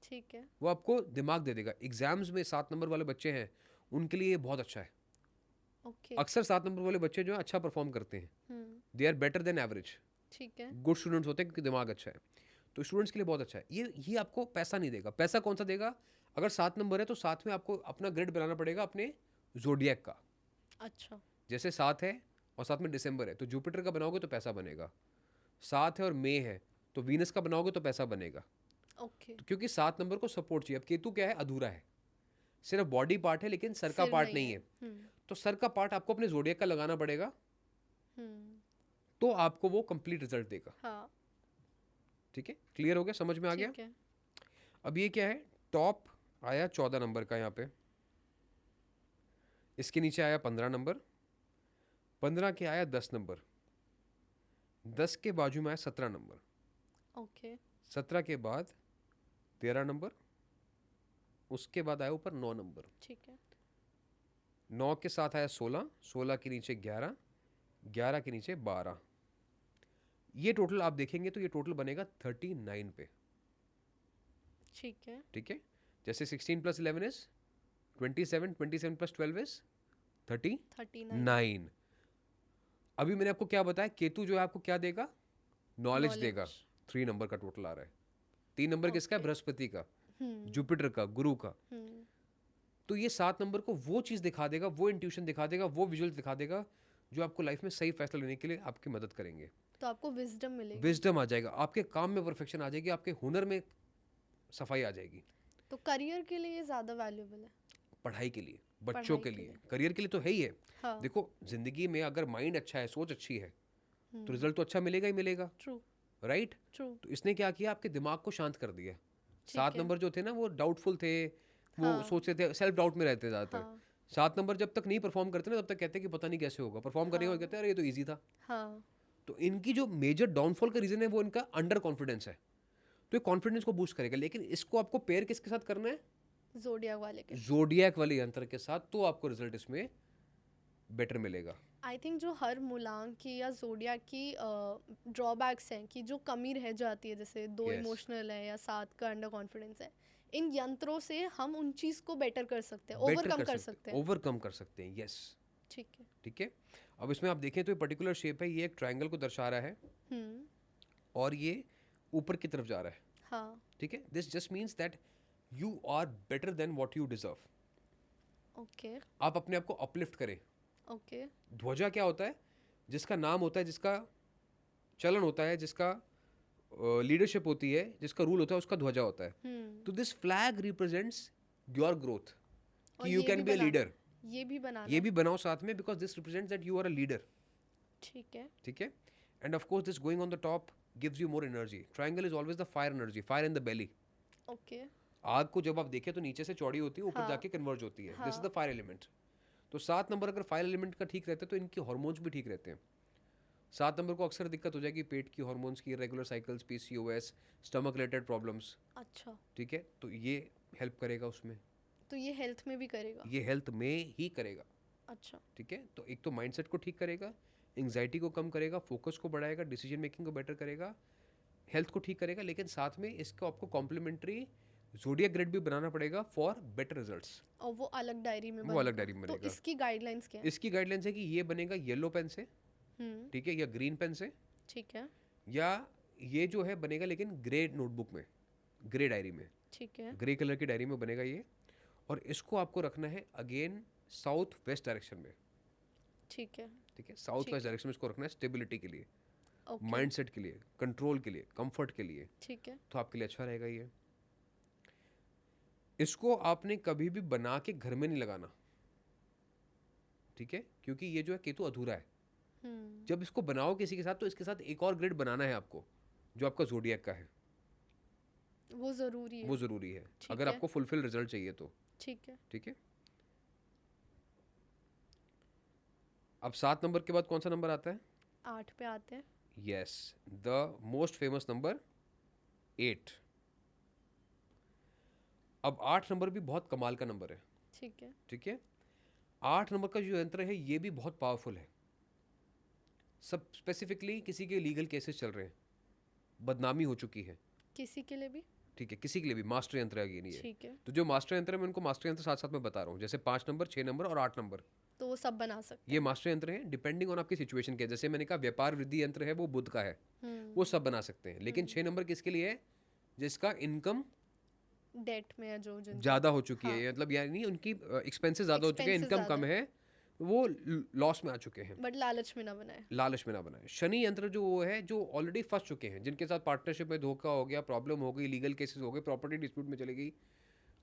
ठीक है, वो आपको दिमाग दे देगा। एग्जाम्स में 7 नंबर वाले बच्चे हैं उनके लिए ये बहुत अच्छा है। अक्सर 7 नंबर वाले बच्चे जो है अच्छा परफॉर्म करते हैं, they are better than average. ठीक है, गुड स्टूडेंट्स होते हैं क्योंकि दिमाग अच्छा है, तो स्टूडेंट्स के लिए बहुत अच्छा है। ये आपको पैसा नहीं देगा। पैसा कौन सा देगा? अगर 7 नंबर है तो साथ में आपको अपना ग्रिड बनाना पड़ेगा अपने जोडियक का। अच्छा, जैसे 7 है और साथ में दिसंबर है तो जुपिटर का बनाओगे तो पैसा बनेगा। 7 है और मई है तो वीनस का बनाओगे तो पैसा बनेगा। ओके, तो क्योंकि 7 नंबर को सपोर्ट चाहिए। अब केतु क्या है? अधूरा है, सिर्फ बॉडी पार्ट है लेकिन सर का पार्ट नहीं है। तो सर का पार्ट आपको अपने जोडियक का लगाना पड़ेगा, तो आपको वो कंप्लीट रिजल्ट देगा। हाँ, ठीक है, क्लियर हो गया, समझ में आ गया? है। अब ये क्या है? टॉप आया 14 नंबर का यहाँ पे, इसके नीचे आया 15 नंबर, 15 के आया 10 नंबर, 10 के बाजू में आया 17 नंबर, ओके, 17 के बाद 13 नंबर, उसके बाद आया ऊपर 9 नंबर, ठीक है, 9 के साथ आया 16, 16 के नीचे 11, 11 के नीचे 12। ये टोटल आप देखेंगे तो ये टोटल बनेगा 39 पे। ठीक है, ठीक है, जैसे 16 प्लस 11 इज 27, 27 प्लस 12 इज 39। अभी मैंने आपको क्या बताया? केतु जो है आपको क्या देगा? नॉलेज देगा। 3 नंबर का टोटल आ रहा है। 3 नंबर किसका है? बृहस्पति का, जुपिटर का, गुरु का। तो ये 7 नंबर को वो चीज दिखा देगा, वो इंट्यूशन दिखा देगा, वो विजुअल दिखा देगा जो आपको लाइफ में सही फैसला लेने के लिए आपकी मदद करेंगे। तो आपको विजडम मिलेगी, विजडम आ जाएगा, आपके काम में परफेक्शन आ जाएगी, आपके हुनर में सफाई आ जाएगी। तो करियर के लिए ज्यादा वैल्यूएबल है, पढ़ाई के लिए, बच्चों के लिए, करियर के लिए तो है ही है। हाँ, देखो जिंदगी में अगर माइंड अच्छा है, सोच अच्छी है, तो रिजल्ट तो अच्छा मिलेगा ही मिलेगा। True, right? ट्रू, तो इसने क्या किया? आपके दिमाग को शांत कर दिया, 7 नंबर जो थे ना वो डाउटफुल थे, वो हाँ। सोचते थे, सेल्फ डाउट में रहते ज़्यादातर। हाँ 7 नंबर जब तक नहीं परफॉर्म करते ना तब तक कहते हैं कि पता नहीं कैसे होगा, परफॉर्म करेगा और हाँ कहते हैं अरे ये तो ईजी था। हाँ तो इनकी जो मेजर डाउनफॉल का रीजन है वो इनका अंडर कॉन्फिडेंस है। तो ये कॉन्फिडेंस को बूस्ट करेगा, लेकिन इसको आपको पेयर किसके साथ करना है? जोडियाक वाले के। जोडियक वाले यंत्र के साथ, तो आपको रिजल्ट इसमें बेटर मिलेगा। आई थिंक जो हर मूलांक की या जोडियाक की ड्रॉबैक्स हैं कि जो कमी रह जाती है, जैसे 2 Yes. इमोशनल है या 7 का अंडर कॉन्फिडेंस है, इन यंत्रों से हम उन चीज़ को बेटर कर सकते हैं, ओवरकम कर सकते हैं। ओवरकम कर सकते हैं, यस। ठीक है। ठीक है, अब इसमें आप देखें तो ये पर्टिकुलर शेप है, ये एक ट्रायंगल को दर्शा रहा है हम्म। और ये ऊपर की तरफ जा रहा है। हाँ ठीक है, this just means that you are better than what you deserve. Okay आप अपने आप को अपलिफ्ट करें। ओके ध्वजा क्या होता है? जिसका नाम होता है, जिसका चलन होता है, जिसका लीडरशिप होती है, जिसका रूल होता है, उसका ध्वजा होता है। तो this flag represents your growth, और कि यू ये कैन भी बी अ बनाना लीडर। ये भी बनाना ये भी बनाओ साथ में, because this represents that you are a leader. ठीक है। ठीक है, and of course this going on the top gives you more energy. Triangle is always the fire energy, fire in the belly. Okay आग को जब आप देखें तो नीचे से चौड़ी होती है, ऊपर हाँ। जाके कन्वर्ज होती है। दिस इज हाँ। The fire element. तो 7 नंबर अगर फायर एलिमेंट का ठीक रहता है तो इनके हॉर्मोन्स भी ठीक रहते हैं। 7 नंबर को अक्सर दिक्कत हो जाएगी पेट की, हॉर्मोन्स की, regular cycles, PCOS, stomach related problems. अच्छा, ठीक है, तो ये हेल्प करेगा उसमें, तो ये हेल्थ में भी करेगा। ये हेल्थ में ही करेगा। अच्छा ठीक है, तो एक तो माइंडसेट को ठीक करेगा, एंग्जाइटी को कम करेगा, फोकस को बढ़ाएगा, डिसीजन मेकिंग को बेटर करेगा, हेल्थ को ठीक करेगा, लेकिन साथ में इसको आपको कॉम्प्लीमेंट्री ज़ोडिएक ग्रिड भी बनाना पड़ेगा फॉर बेटर रिजल्ट्स। और वो अलग डायरी में वो अलग बनेगा। डायरी में तो बनेगा। इसकी गाइडलाइंस क्या है? इसकी गाइडलाइंस है कि ये बनेगा येलो पेन से, ठीक है, या ग्रीन पेन से, ठीक है या ये जो है बनेगा लेकिन ग्रे नोटबुक में, ग्रे डायरी में, ठीक है ग्रे कलर की डायरी में बनेगा ये। और इसको आपको रखना है अगेन साउथ वेस्ट डायरेक्शन में। ठीक है ठीक है, साउथ ठीक वेस्ट डायरेक्शन में इसको रखना है, स्टेबिलिटी के लिए, ओके माइंडसेट के लिए, कंट्रोल के लिए, कंफर्ट के लिए, ठीक है तो आपके लिए अच्छा रहेगा ये। इसको आपने कभी भी बना के घर में नहीं लगाना, ठीक है, क्योंकि ये जो है केतु अधूरा है। जब इसको बनाओ किसी के साथ तो इसके साथ एक और ग्रिड बनाना है आपको, जो आपका ज़ोडिएक का है, वो ज़रूरी है। वो ज़रूरी है ठीक अगर है। आपको फुलफिल रिजल्ट चाहिए तो। ठीक है। ठीक है, अब 7 नंबर के बाद कौन सा नंबर आता है? 8 पे आते हैं। Yes, the most famous number 8। अब 8 नंबर भी बहुत कमाल का नंबर है। ठीक है ठीक है, 8 नंबर का जो यंत्र है ये भी बहुत पावरफुल है। सब स्पेसिफिकली किसी के लीगल केसेस चल रहे हैं, बदनामी हो चुकी है। किसी के लिए भी। ठीक है, किसी के लिए भी मास्टर यंत्र है, ये नहीं है। ठीक है, तो जो मास्टर यंत्र है मैं उनको मास्टर यंत्र साथ साथ में बता रहा हूँ, जैसे 5 नंबर, 6 नंबर और 8 नंबर, तो वो सब बना सकते ये मास्टर यंत्र हैं डिपेंडिंग ऑन आपकी सिचुएशन के। जैसे मैंने कहा व्यापार वृद्धि यंत्र है वो बुध का है, हैं। वो सब बना सकते हैं। लेकिन 6 नंबर किसके लिए है? जिसका इनकम डेट में है जो जिन ज़्यादा हो चुकी हाँ। है, मतलब यानी उनकी एक्सपेंसेस ज़्यादा हो चुके हैं, Expenses इनकम कम है, वो लॉस में आ चुके हैं। बट लालच में ना बनाए। लालच में ना बनाए। शनि यंत्र जो वो है, जो ऑलरेडी फंस चुके हैं, जिनके साथ पार्टनरशिप में धोखा हो गया, प्रॉब्लम हो गई, लीगल केसेस हो गए, प्रॉपर्टी डिस्प्यूट में चली गई,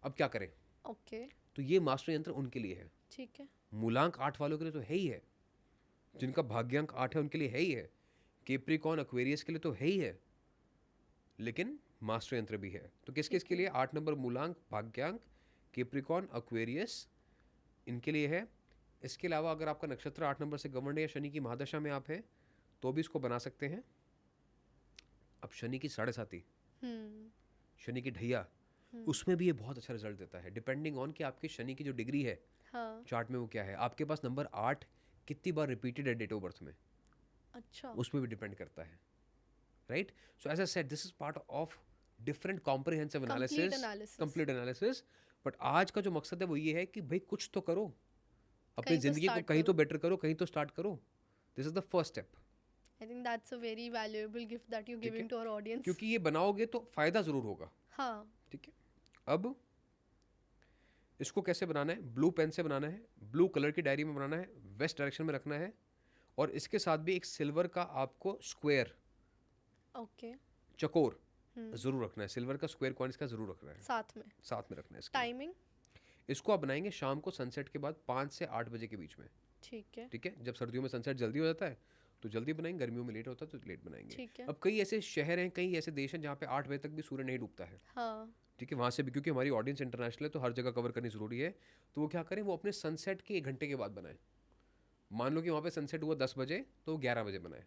अब क्या करें? ओके तो ये मास्टर यंत्र उनके लिए है। ठीक है मूलांक 8 वालों के लिए तो है ही है, जिनका भाग्यांक 8 है उनके लिए है ही है, केप्रिकॉन एक्वेरियस के लिए तो है ही है, लेकिन मास्टर यंत्र भी है। तो किस किस के लिए? 8 नंबर मूलांक, भाग्यांक, केप्रिकॉन, एक्वेरियस, इनके लिए है। इसके अलावा अगर आपका नक्षत्र 8 नंबर से गवर्न है या शनि की महादशा में आप हैं तो भी इसको बना सकते हैं। अब शनि की 7.5, शनि की ढैया, उसमें भी ये बहुत अच्छा रिजल्ट देता है, डिपेंडिंग ऑन कि आपकी शनि की जो डिग्री है हाँ चार्ट में वो क्या है। आपके पास नंबर 8 कितनी बार रिपीटेड है डेट ऑफ बर्थ में, अच्छा उसमें भी डिपेंड करता है, right? So as I said this is part of different comprehensive analysis, complete analysis. But आज का जो मकसद है वो ये है कि भाई कुछ तो करो, अपनी कहीं तो जिंदगी को start कहीं तो करो। बेटर करो, कहीं तो स्टार्ट करो। This is the first step. I think that's a very valuable gift that you ठीक है, गिविंग टू आवर ऑडियंस। क्योंकि ये बनाओगे तो फायदा जरूर होगा। हाँ ठीक है, अब इसको कैसे बनाना है? ब्लू पेन से बनाना है, ब्लू कलर की डायरी में बनाना है, वेस्ट डायरेक्शन में रखना है, और इसके साथ भी एक सिल्वर का आपको स्क्वायर, ओके चकोर जरूर रखना है। सिल्वर का स्क्वायर कॉइन इसका जरूर रखना है, साथ में। साथ में रखना है इसके। टाइमिंग? इसको आप बनाएंगे शाम को सनसेट के बाद 5 से 8 बजे के बीच में। ठीक है ठीक है, जब सर्दियों में सनसेट जल्दी हो जाता है तो जल्दी बनाएंगे, गर्मियों में लेट होता है तो लेट बनाएंगे। ठीक है अब कई ऐसे शहर हैं, कई ऐसे देश हैं जहाँ पे 8 बजे तक भी सूर्य नहीं डूबता है। हाँ ठीक है, वहाँ से भी, क्योंकि हमारी ऑडियंस इंटरनेशनल है तो हर जगह कवर करनी ज़रूरी है। तो वो क्या करें, वो अपने सनसेट के 1 घंटे के बाद बनाए। मान लो कि वहाँ पे सनसेट हुआ 10 बजे, तो 11 बजे बनाए।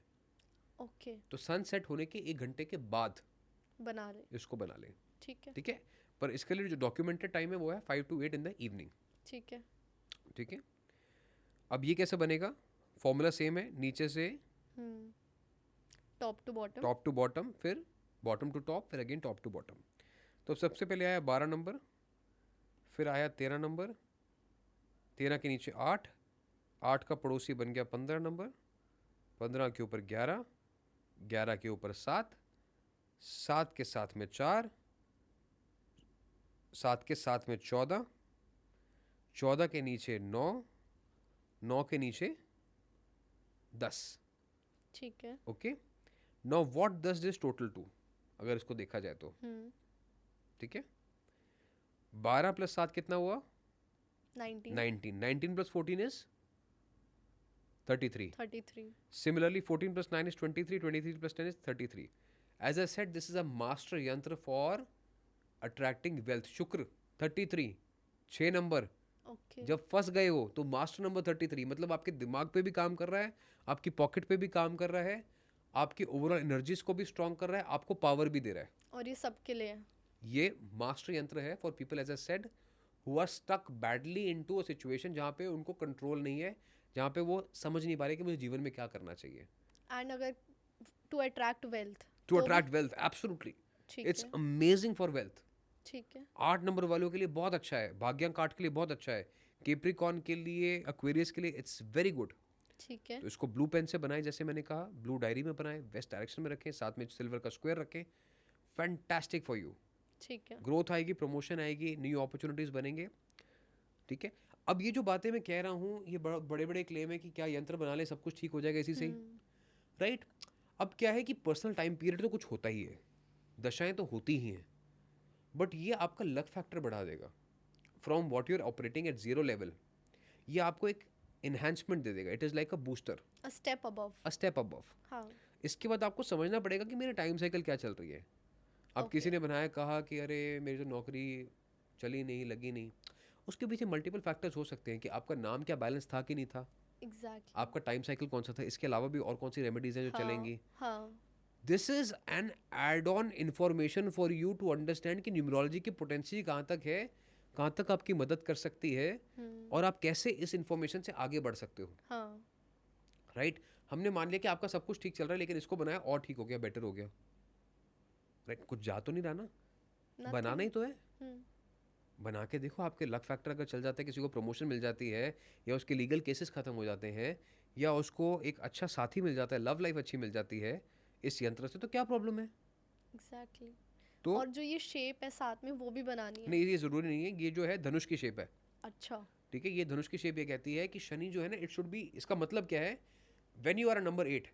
ओके, तो सनसेट होने के 1 घंटे के बाद बना ले। इसको बना लें। ठीक है, ठीक है, पर इसके लिए जो डॉक्यूमेंटेड टाइम है वो है 5 to 8 इन द इवनिंग। ठीक है। ठीक है, अब ये कैसे बनेगा, फॉर्मूला सेम है, नीचे से top to bottom. Top to bottom, फिर बॉटम टू टॉप, फिर अगेन टॉप टू बॉटम। तो सबसे पहले आया 12 नंबर, फिर आया 13 नंबर, 13 के नीचे 8, 8 का पड़ोसी बन गया 15 नंबर, 15 के ऊपर 11, 11 के ऊपर 7, 7 के साथ में 4, 7 के साथ में 14, 14 के नीचे 9, 9 के नीचे 10। ठीक है। Okay, now what does this total two, अगर इसको देखा जाए तो। ठीक है, 12 प्लस 7 कितना हुआ, 19, 19 plus 14 is 33। Similarly, 14 plus 9 is 23, 23 plus 10 is 33. As I said, this is a master yantra for attracting wealth. शुक्र 33, 6 नंबर। ओके, जब फंस गए हो तो मास्टर नंबर 33, मतलब आपके दिमाग पे भी काम कर रहा है, आपकी पॉकेट पे भी काम कर रहा है, आपकी ओवरऑल एनर्जीज को भी स्ट्रॉन्ग कर रहा है, आपको पावर भी दे रहा है। और ये सबके लिए है। ये मास्टर यंत्र है for people, as I said, who are stuck badly into a situation जहाँ पे उनको कंट्रोल नहीं है, जहाँ पे वो समझ नहीं पा रहे कि मुझे जीवन में क्या करना चाहिए। एंड अगर to attract wealth, to attract wealth, absolutely, ठीक इट्स है, अमेजिंग फॉर वेल्थ। ठीक है। 8 नंबर वालों के लिए बहुत अच्छा है, भाग्यांक 8 के लिए बहुत अच्छा है, केप्रिकॉन के लिए, एक्वेरियस के लिए इट्स वेरी गुड। ठीक है, तो इसको ब्लू पेन से बनाए, जैसे मैंने कहा, ब्लू डायरी में बनाए, वेस्ट डायरेक्शन में रखें, साथ में सिल्वर का स्क्वायर रखें, फैंटास्टिक फॉर यू। ठीक है। ग्रोथ आएगी, प्रमोशन आएगी, न्यू अपॉर्चुनिटीज बनेंगे। ठीक है, अब ये जो बातें मैं कह रहा हूँ, ये बड़े बड़े क्लेम है कि क्या यंत्र बना ले सब कुछ ठीक हो जाएगा इसी से ही, राइट। अब क्या है कि पर्सनल टाइम पीरियड तो कुछ होता ही है, दशाएं तो होती ही हैं, बट ये आपका लक फैक्टर बढ़ा देगा। From what you're operating at 0 level, ये आपको एक इन्हेंसमेंट दे देगा। It is like a booster, a step above. A step above. हाँ, इसके बाद आपको समझना पड़ेगा कि मेरी टाइम साइकिल क्या चल रही है। अब किसी ने बनाया, कहा कि अरे मेरी तो नौकरी चली नहीं, लगी नहीं, उसके पीछे मल्टीपल फैक्टर्स हो सकते हैं कि आपका नाम क्या बैलेंस था कि नहीं था, एग्जैक्टली, आपका टाइम साइकिल कौन सा था, इसके अलावा भी और कौन सी रेमेडीज हैं जो चलेंगी। हाँ, this is an add on information for you to understand कि न्यूमरोलॉजी की पोटेंशियल कहाँ तक है, कहाँ तक आपकी मदद कर सकती है, और आप कैसे इस इन्फॉर्मेशन से आगे बढ़ सकते हो। हाँ, राइट, हमने मान लिया कि आपका सब कुछ ठीक चल रहा है, लेकिन इसको बनाया और ठीक हो गया, बेटर हो गया, राइट। कुछ जा तो नहीं रहा ना, बनाना ही तो है। बना के देखो, आपके लक फैक्टर अगर चल जाता है, किसी को प्रमोशन मिल जाती है, या उसके लीगल केसेस खत्म हो जाते हैं, या उसको एक अच्छा साथी मिल जाता है, लव लाइफ अच्छी मिल जाती है इस यंत्र से, तो क्या प्रॉब्लम है। एग्जैक्टली। तो और जो ये शेप है साथ में वो भी बनानी है। नहीं, ये जरूरी नहीं है, ये जो है धनुष की शेप है। अच्छा, ठीक है, ये धनुष की शेप ये कहती है कि शनि जो है ना, इट शुड बी, इसका मतलब क्या है, when you are a number 8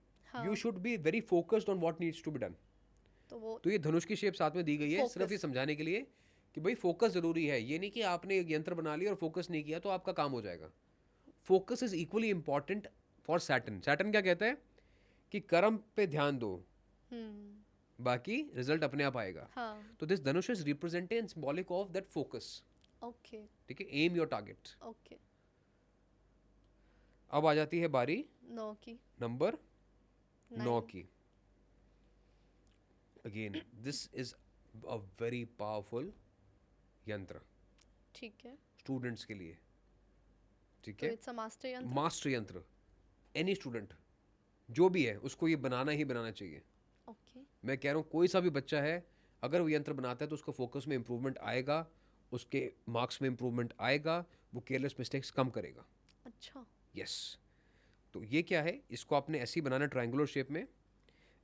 you should be very focused on what needs to be done. तो ये धनुष की शेप साथ में दी गई है, सिर्फ ये समझाने के लिए कि भाई फोकस जरूरी है। ये नहीं कि आपने एक यंत्र बना लिया और फोकस नहीं किया तो आपका काम हो जाएगा। Focus is equally important for Saturn. Saturn क्या कहता है कि कर्म पे ध्यान दो, बाकी रिजल्ट अपने आप आएगा। तो this Dhanush is represented symbolic of that focus. Okay, ठीक है, एम योर टारगेट। ओके। अब आ जाती है बारी 9 की, नंबर 9 की। Again this is a very powerful यंत्र, ठीक है, स्टूडेंट्स के लिए। ठीक तो है, इट्स अ मास्टर यंत्र। मास्टर यंत्र, एनी स्टूडेंट जो भी है उसको ये बनाना ही बनाना चाहिए। ओके, मैं कह रहा हूँ कोई सा भी बच्चा है, अगर वो यंत्र बनाता है तो उसका फोकस में इंप्रूवमेंट आएगा, उसके मार्क्स में इंप्रूवमेंट आएगा, वो केयरलेस मिस्टेक्स कम करेगा। अच्छा, यस। तो ये क्या है, इसको आपने ऐसे ही बनाना, ट्रायंगुलर शेप में।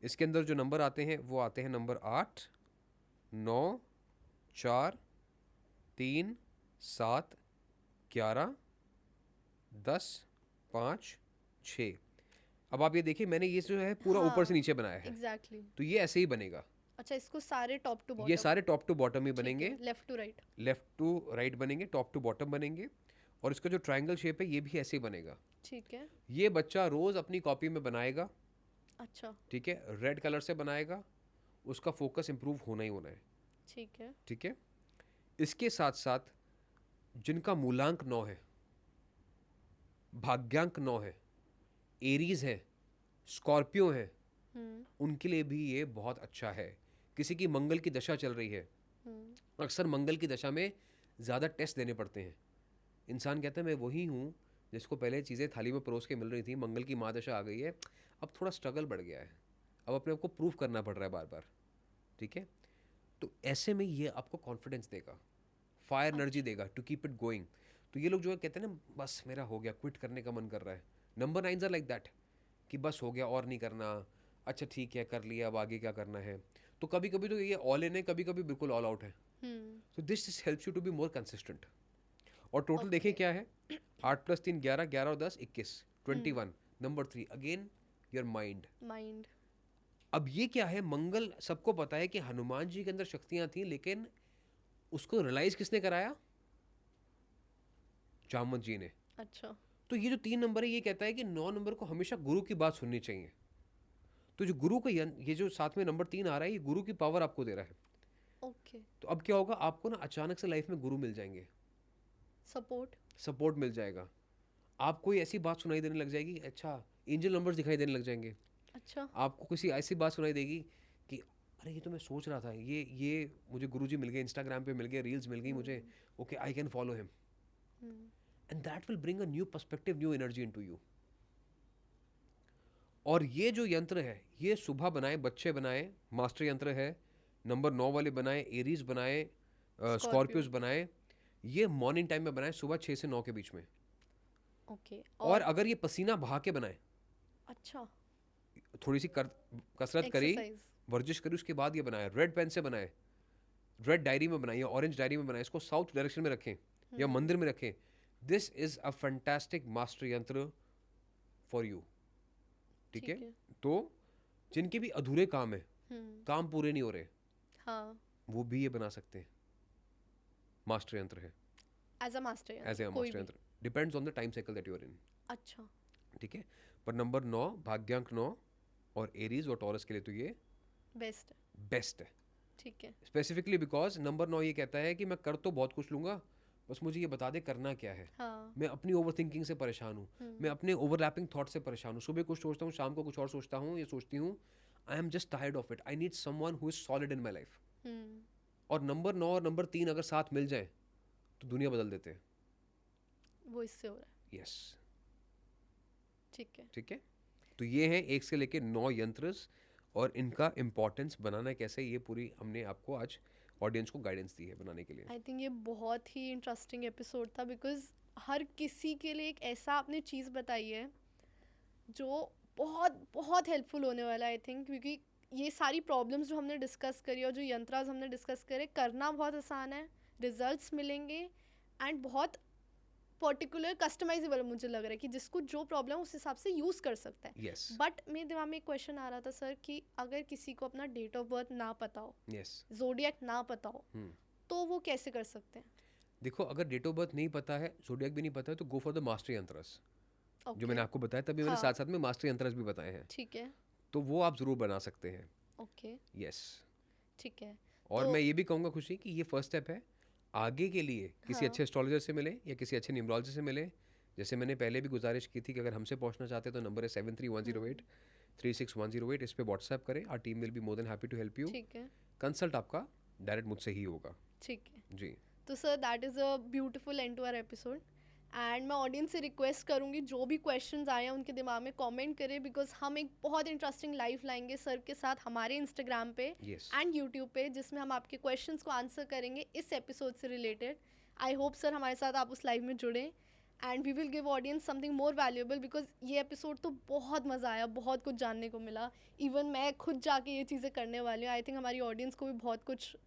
इसके अंदर जो नंबर आते हैं वो आते हैं नंबर 8, 9, 4, 3, 7, 11, 10, 5, 6। अब आप ये देखिए, मैंने ये जो है पूरा ऊपर से नीचे बनाया है, एग्जैक्टली। तो ये ऐसे ही बनेगा। अच्छा, इसको सारे टॉप टू बॉटम, ये सारे टॉप टू बॉटम ही बनेंगे, left to right, left to right बनेंगे, टॉप टू बॉटम बनेंगे। और इसका जो ट्रायंगल शेप है ये भी ऐसे ही बनेगा। ठीक है, ये बच्चा रोज अपनी कॉपी में बनाएगा। अच्छा, ठीक है, रेड कलर से बनाएगा, उसका फोकस इंप्रूव होना ही होना है। ठीक है, ठीक है, इसके साथ साथ जिनका मूलांक 9 है, भाग्यांक 9 है, एरीज है, स्कॉर्पियो है, उनके लिए भी ये बहुत अच्छा है। किसी की मंगल की दशा चल रही है, अक्सर मंगल की दशा में ज़्यादा टेस्ट देने पड़ते हैं। इंसान कहता है मैं वही हूँ जिसको पहले चीज़ें थाली में परोस के मिल रही थी, मंगल की महादशा आ गई है, अब थोड़ा स्ट्रगल बढ़ गया है, अब अपने आप को प्रूव करना पड़ रहा है बार बार। ठीक है, तो ऐसे में ये आपको कॉन्फिडेंस देगा, फायर एनर्जी देगा टू कीप इट गोइंग। तो ये लोग जो है कहते हैं ना बस मेरा हो गया, क्विट करने का मन कर रहा है। नंबर 9 आर लाइक दैट कि बस हो गया और नहीं करना, अच्छा ठीक है कर लिया, अब आगे क्या करना है। तो कभी कभी तो ये ऑल इन है, कभी कभी बिल्कुल ऑल आउट है। तो this helps you to be more consistent. और टोटल देखें क्या है, 8 + 3 11, 11 और 10 21, 21। Number 3 again your mind. अब ये क्या है, मंगल सबको पता है कि हनुमान जी के अंदर शक्तियां थी, लेकिन उसको रियलाइज किसने कराया? जामवंत जी ने। अच्छा, तो ये जो 3 नंबर है ये कहता है कि 9 नंबर को हमेशा गुरु की बात सुननी चाहिए। तो जो गुरु का ये जो साथ में नंबर 3 आ रहा है, ये गुरु की पावर आपको दे रहा है। ओके। तो अब क्या होगा, आपको ना अचानक से लाइफ में गुरु मिल जाएंगे, सपोर्ट मिल जाएगा, आप कोई ऐसी बात सुनाई देने लग जाएगी, अच्छा एंजल नंबर्स दिखाई देने लग जाएंगे। अच्छा, आपको किसी ऐसी बात सुनाई देगी कि अरे ये तो मैं सोच रहा था, ये मुझे गुरुजी मिल गए, इंस्टाग्राम पे मिल गए, रील्स मिल गई मुझे, okay I can follow him, and that will bring a new perspective, new energy into you. और ये जो यंत्र है, ये सुबह बनाए, बच्चे बनाए, मास्टर यंत्र है, नंबर 9 वाले बनाए, एरीज बनाए, स्कॉर्पियोज बनाए, ये मॉर्निंग टाइम में बनाए, सुबह 6 से 9 के बीच में। ओके। और अगर ये पसीना बहा के बनाए, अच्छा, थोड़ी सी कसरत करी, वर्जिश करी, उसके बाद ये बनाए, रेड पेन से बनाए, रेड डायरी में बनाए या ऑरेंज डायरी में बनाए, इसको साउथ डायरेक्शन में रखें या मंदिर में रखें। This is a fantastic master यंत्र फॉर यू। ठीक है, तो जिनके भी अधूरे काम है, काम पूरे नहीं हो रहे, हाँ, वो भी ये बना सकते हैं। मास्टर यंत्र है, as a master yantra, depends on the time cycle that you are in. अच्छा, ठीक है, पर नंबर 9 भाग्यांक 9 और एरीज और टॉरस के लिए तो ये बेस्ट है। ठीक है, स्पेसिफिकली बिकॉज नंबर 9 ये कहता है कि मैं कर तो बहुत कुछ लूंगा, बस मुझे ये बता दे करना क्या है। हाँ, मैं अपनी ओवर थिंकिंग से परेशान हूँ, मैं अपने ओवरलैपिंग थॉट से परेशान हूँ, सुबह कुछ सोचता हूँ, शाम को कुछ और सोचता हूँ, ये सोचती हूँ, I am just tired of it, I need someone who is solid in my life. और नंबर 9 और नंबर 3 अगर साथ मिल जाए तो दुनिया बदल देते हैं। वो इससे हो रहा है। यस, ठीक है। तो ये है 1 से लेके 9 यंत्र, और इनका इम्पोर्टेंस बनाना कैसे, ये पूरी हमने आपको आज ऑडियंस को गाइडेंस दी है बनाने के लिए। आई थिंक ये बहुत ही इंटरेस्टिंग एपिसोड था, बिकॉज हर किसी के लिए एक ऐसा आपने चीज़ बताई है जो बहुत बहुत हेल्पफुल होने वाला है। आई थिंक क्योंकि ये सारी प्रॉब्लम्स जो हमने डिस्कस करी और जो यंत्रास हमने डिस्कस करे, करना बहुत आसान है, रिजल्ट्स मिलेंगे, एंड बहुत पर्टिकुलर कस्टमाइजेबल मुझे लग रहा है कि जिसको जो प्रॉब्लम उस हिसाब से यूज़ कर सकता है। yes. बट मेरे दिमाग में एक क्वेश्चन आ रहा था सर कि अगर किसी को अपना डेट ऑफ बर्थ ना पता हो, ज़ोडिएक ना पता हो, तो वो कैसे कर सकते हैं? देखो, अगर डेट ऑफ बर्थ नहीं पता है, ज़ोडिएक भी नहीं पता है, तो गो फॉर द मास्टर यंत्रस। जो मैंने आपको बताया, तभी मैंने साथ साथ में मास्टर यंत्रस भी बताए हैं। ठीक है, तो वो आप जरूर बना सकते हैं। ओके, यस, ठीक है। और मैं ये भी कहूँगा खुशी कि ये फर्स्ट स्टेप है, आगे के लिए किसी अच्छे एस्ट्रोलॉजर से मिले या किसी अच्छे न्यूमरोलॉजिस्ट से मिले। जैसे मैंने पहले भी गुजारिश की थी कि अगर हमसे पहुंचना चाहते हैं तो नंबर है 7310836108, इस पे व्हाट्सएप करें, our team will be more than happy to help you. ठीक है, कंसल्ट आपका डायरेक्ट मुझसे ही होगा। ठीक है जी। तो sir that is a beautiful and to our episode, and मैं ऑडियंस से रिक्वेस्ट करूँगी जो भी क्वेश्चंस आए हैं उनके दिमाग में कमेंट करें, बिकॉज हम एक बहुत इंटरेस्टिंग लाइव लाएंगे सर के साथ हमारे इंस्टाग्राम पे एंड यूट्यूब पे, जिसमें हम आपके क्वेश्चंस को आंसर करेंगे इस एपिसोड से रिलेटेड। आई होप सर हमारे साथ आप उस लाइव में जुड़ें, and we will give audience something more valuable, because ये एपिसोड तो बहुत मज़ा आया, बहुत कुछ जानने को मिला। इवन मैं खुद जाके ये चीज़ें करने वाली हूँ। आई थिंक हमारी ऑडियंस को भी बहुत कुछ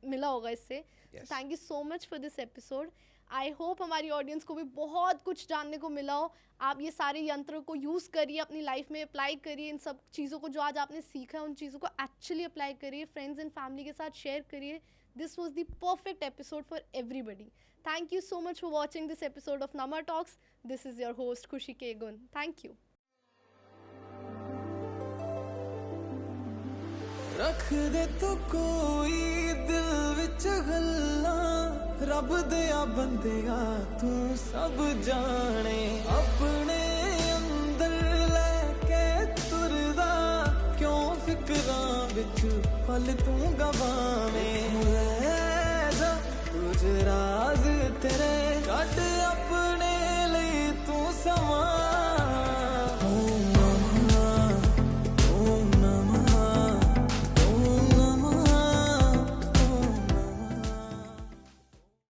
मिला होगा इससे। Thank you so much for this episode. I hope हमारी ऑडियंस को भी बहुत कुछ जानने को मिला हो। आप ये सारे यंत्रों को यूज़ करिए, अपनी लाइफ में अप्लाई करिए, इन सब चीज़ों को जो आज आपने सीखा है उन चीज़ों को एक्चुअली अप्लाई करिए, फ्रेंड्स एंड फैमिली के साथ शेयर करिए। This was the perfect episode for everybody. Thank you so much for watching this episode of Nama Talks. This is your host Khushi K. Gun. Thank you. रख दे तू कोई दिल विच गल्लां रब दिया बंदिया तू सब जाने अपने अंदर लेके तुरदा क्यों फिक्रां विच पल तू गवावें कुछ राज तेरे कट अपने लिए तू समा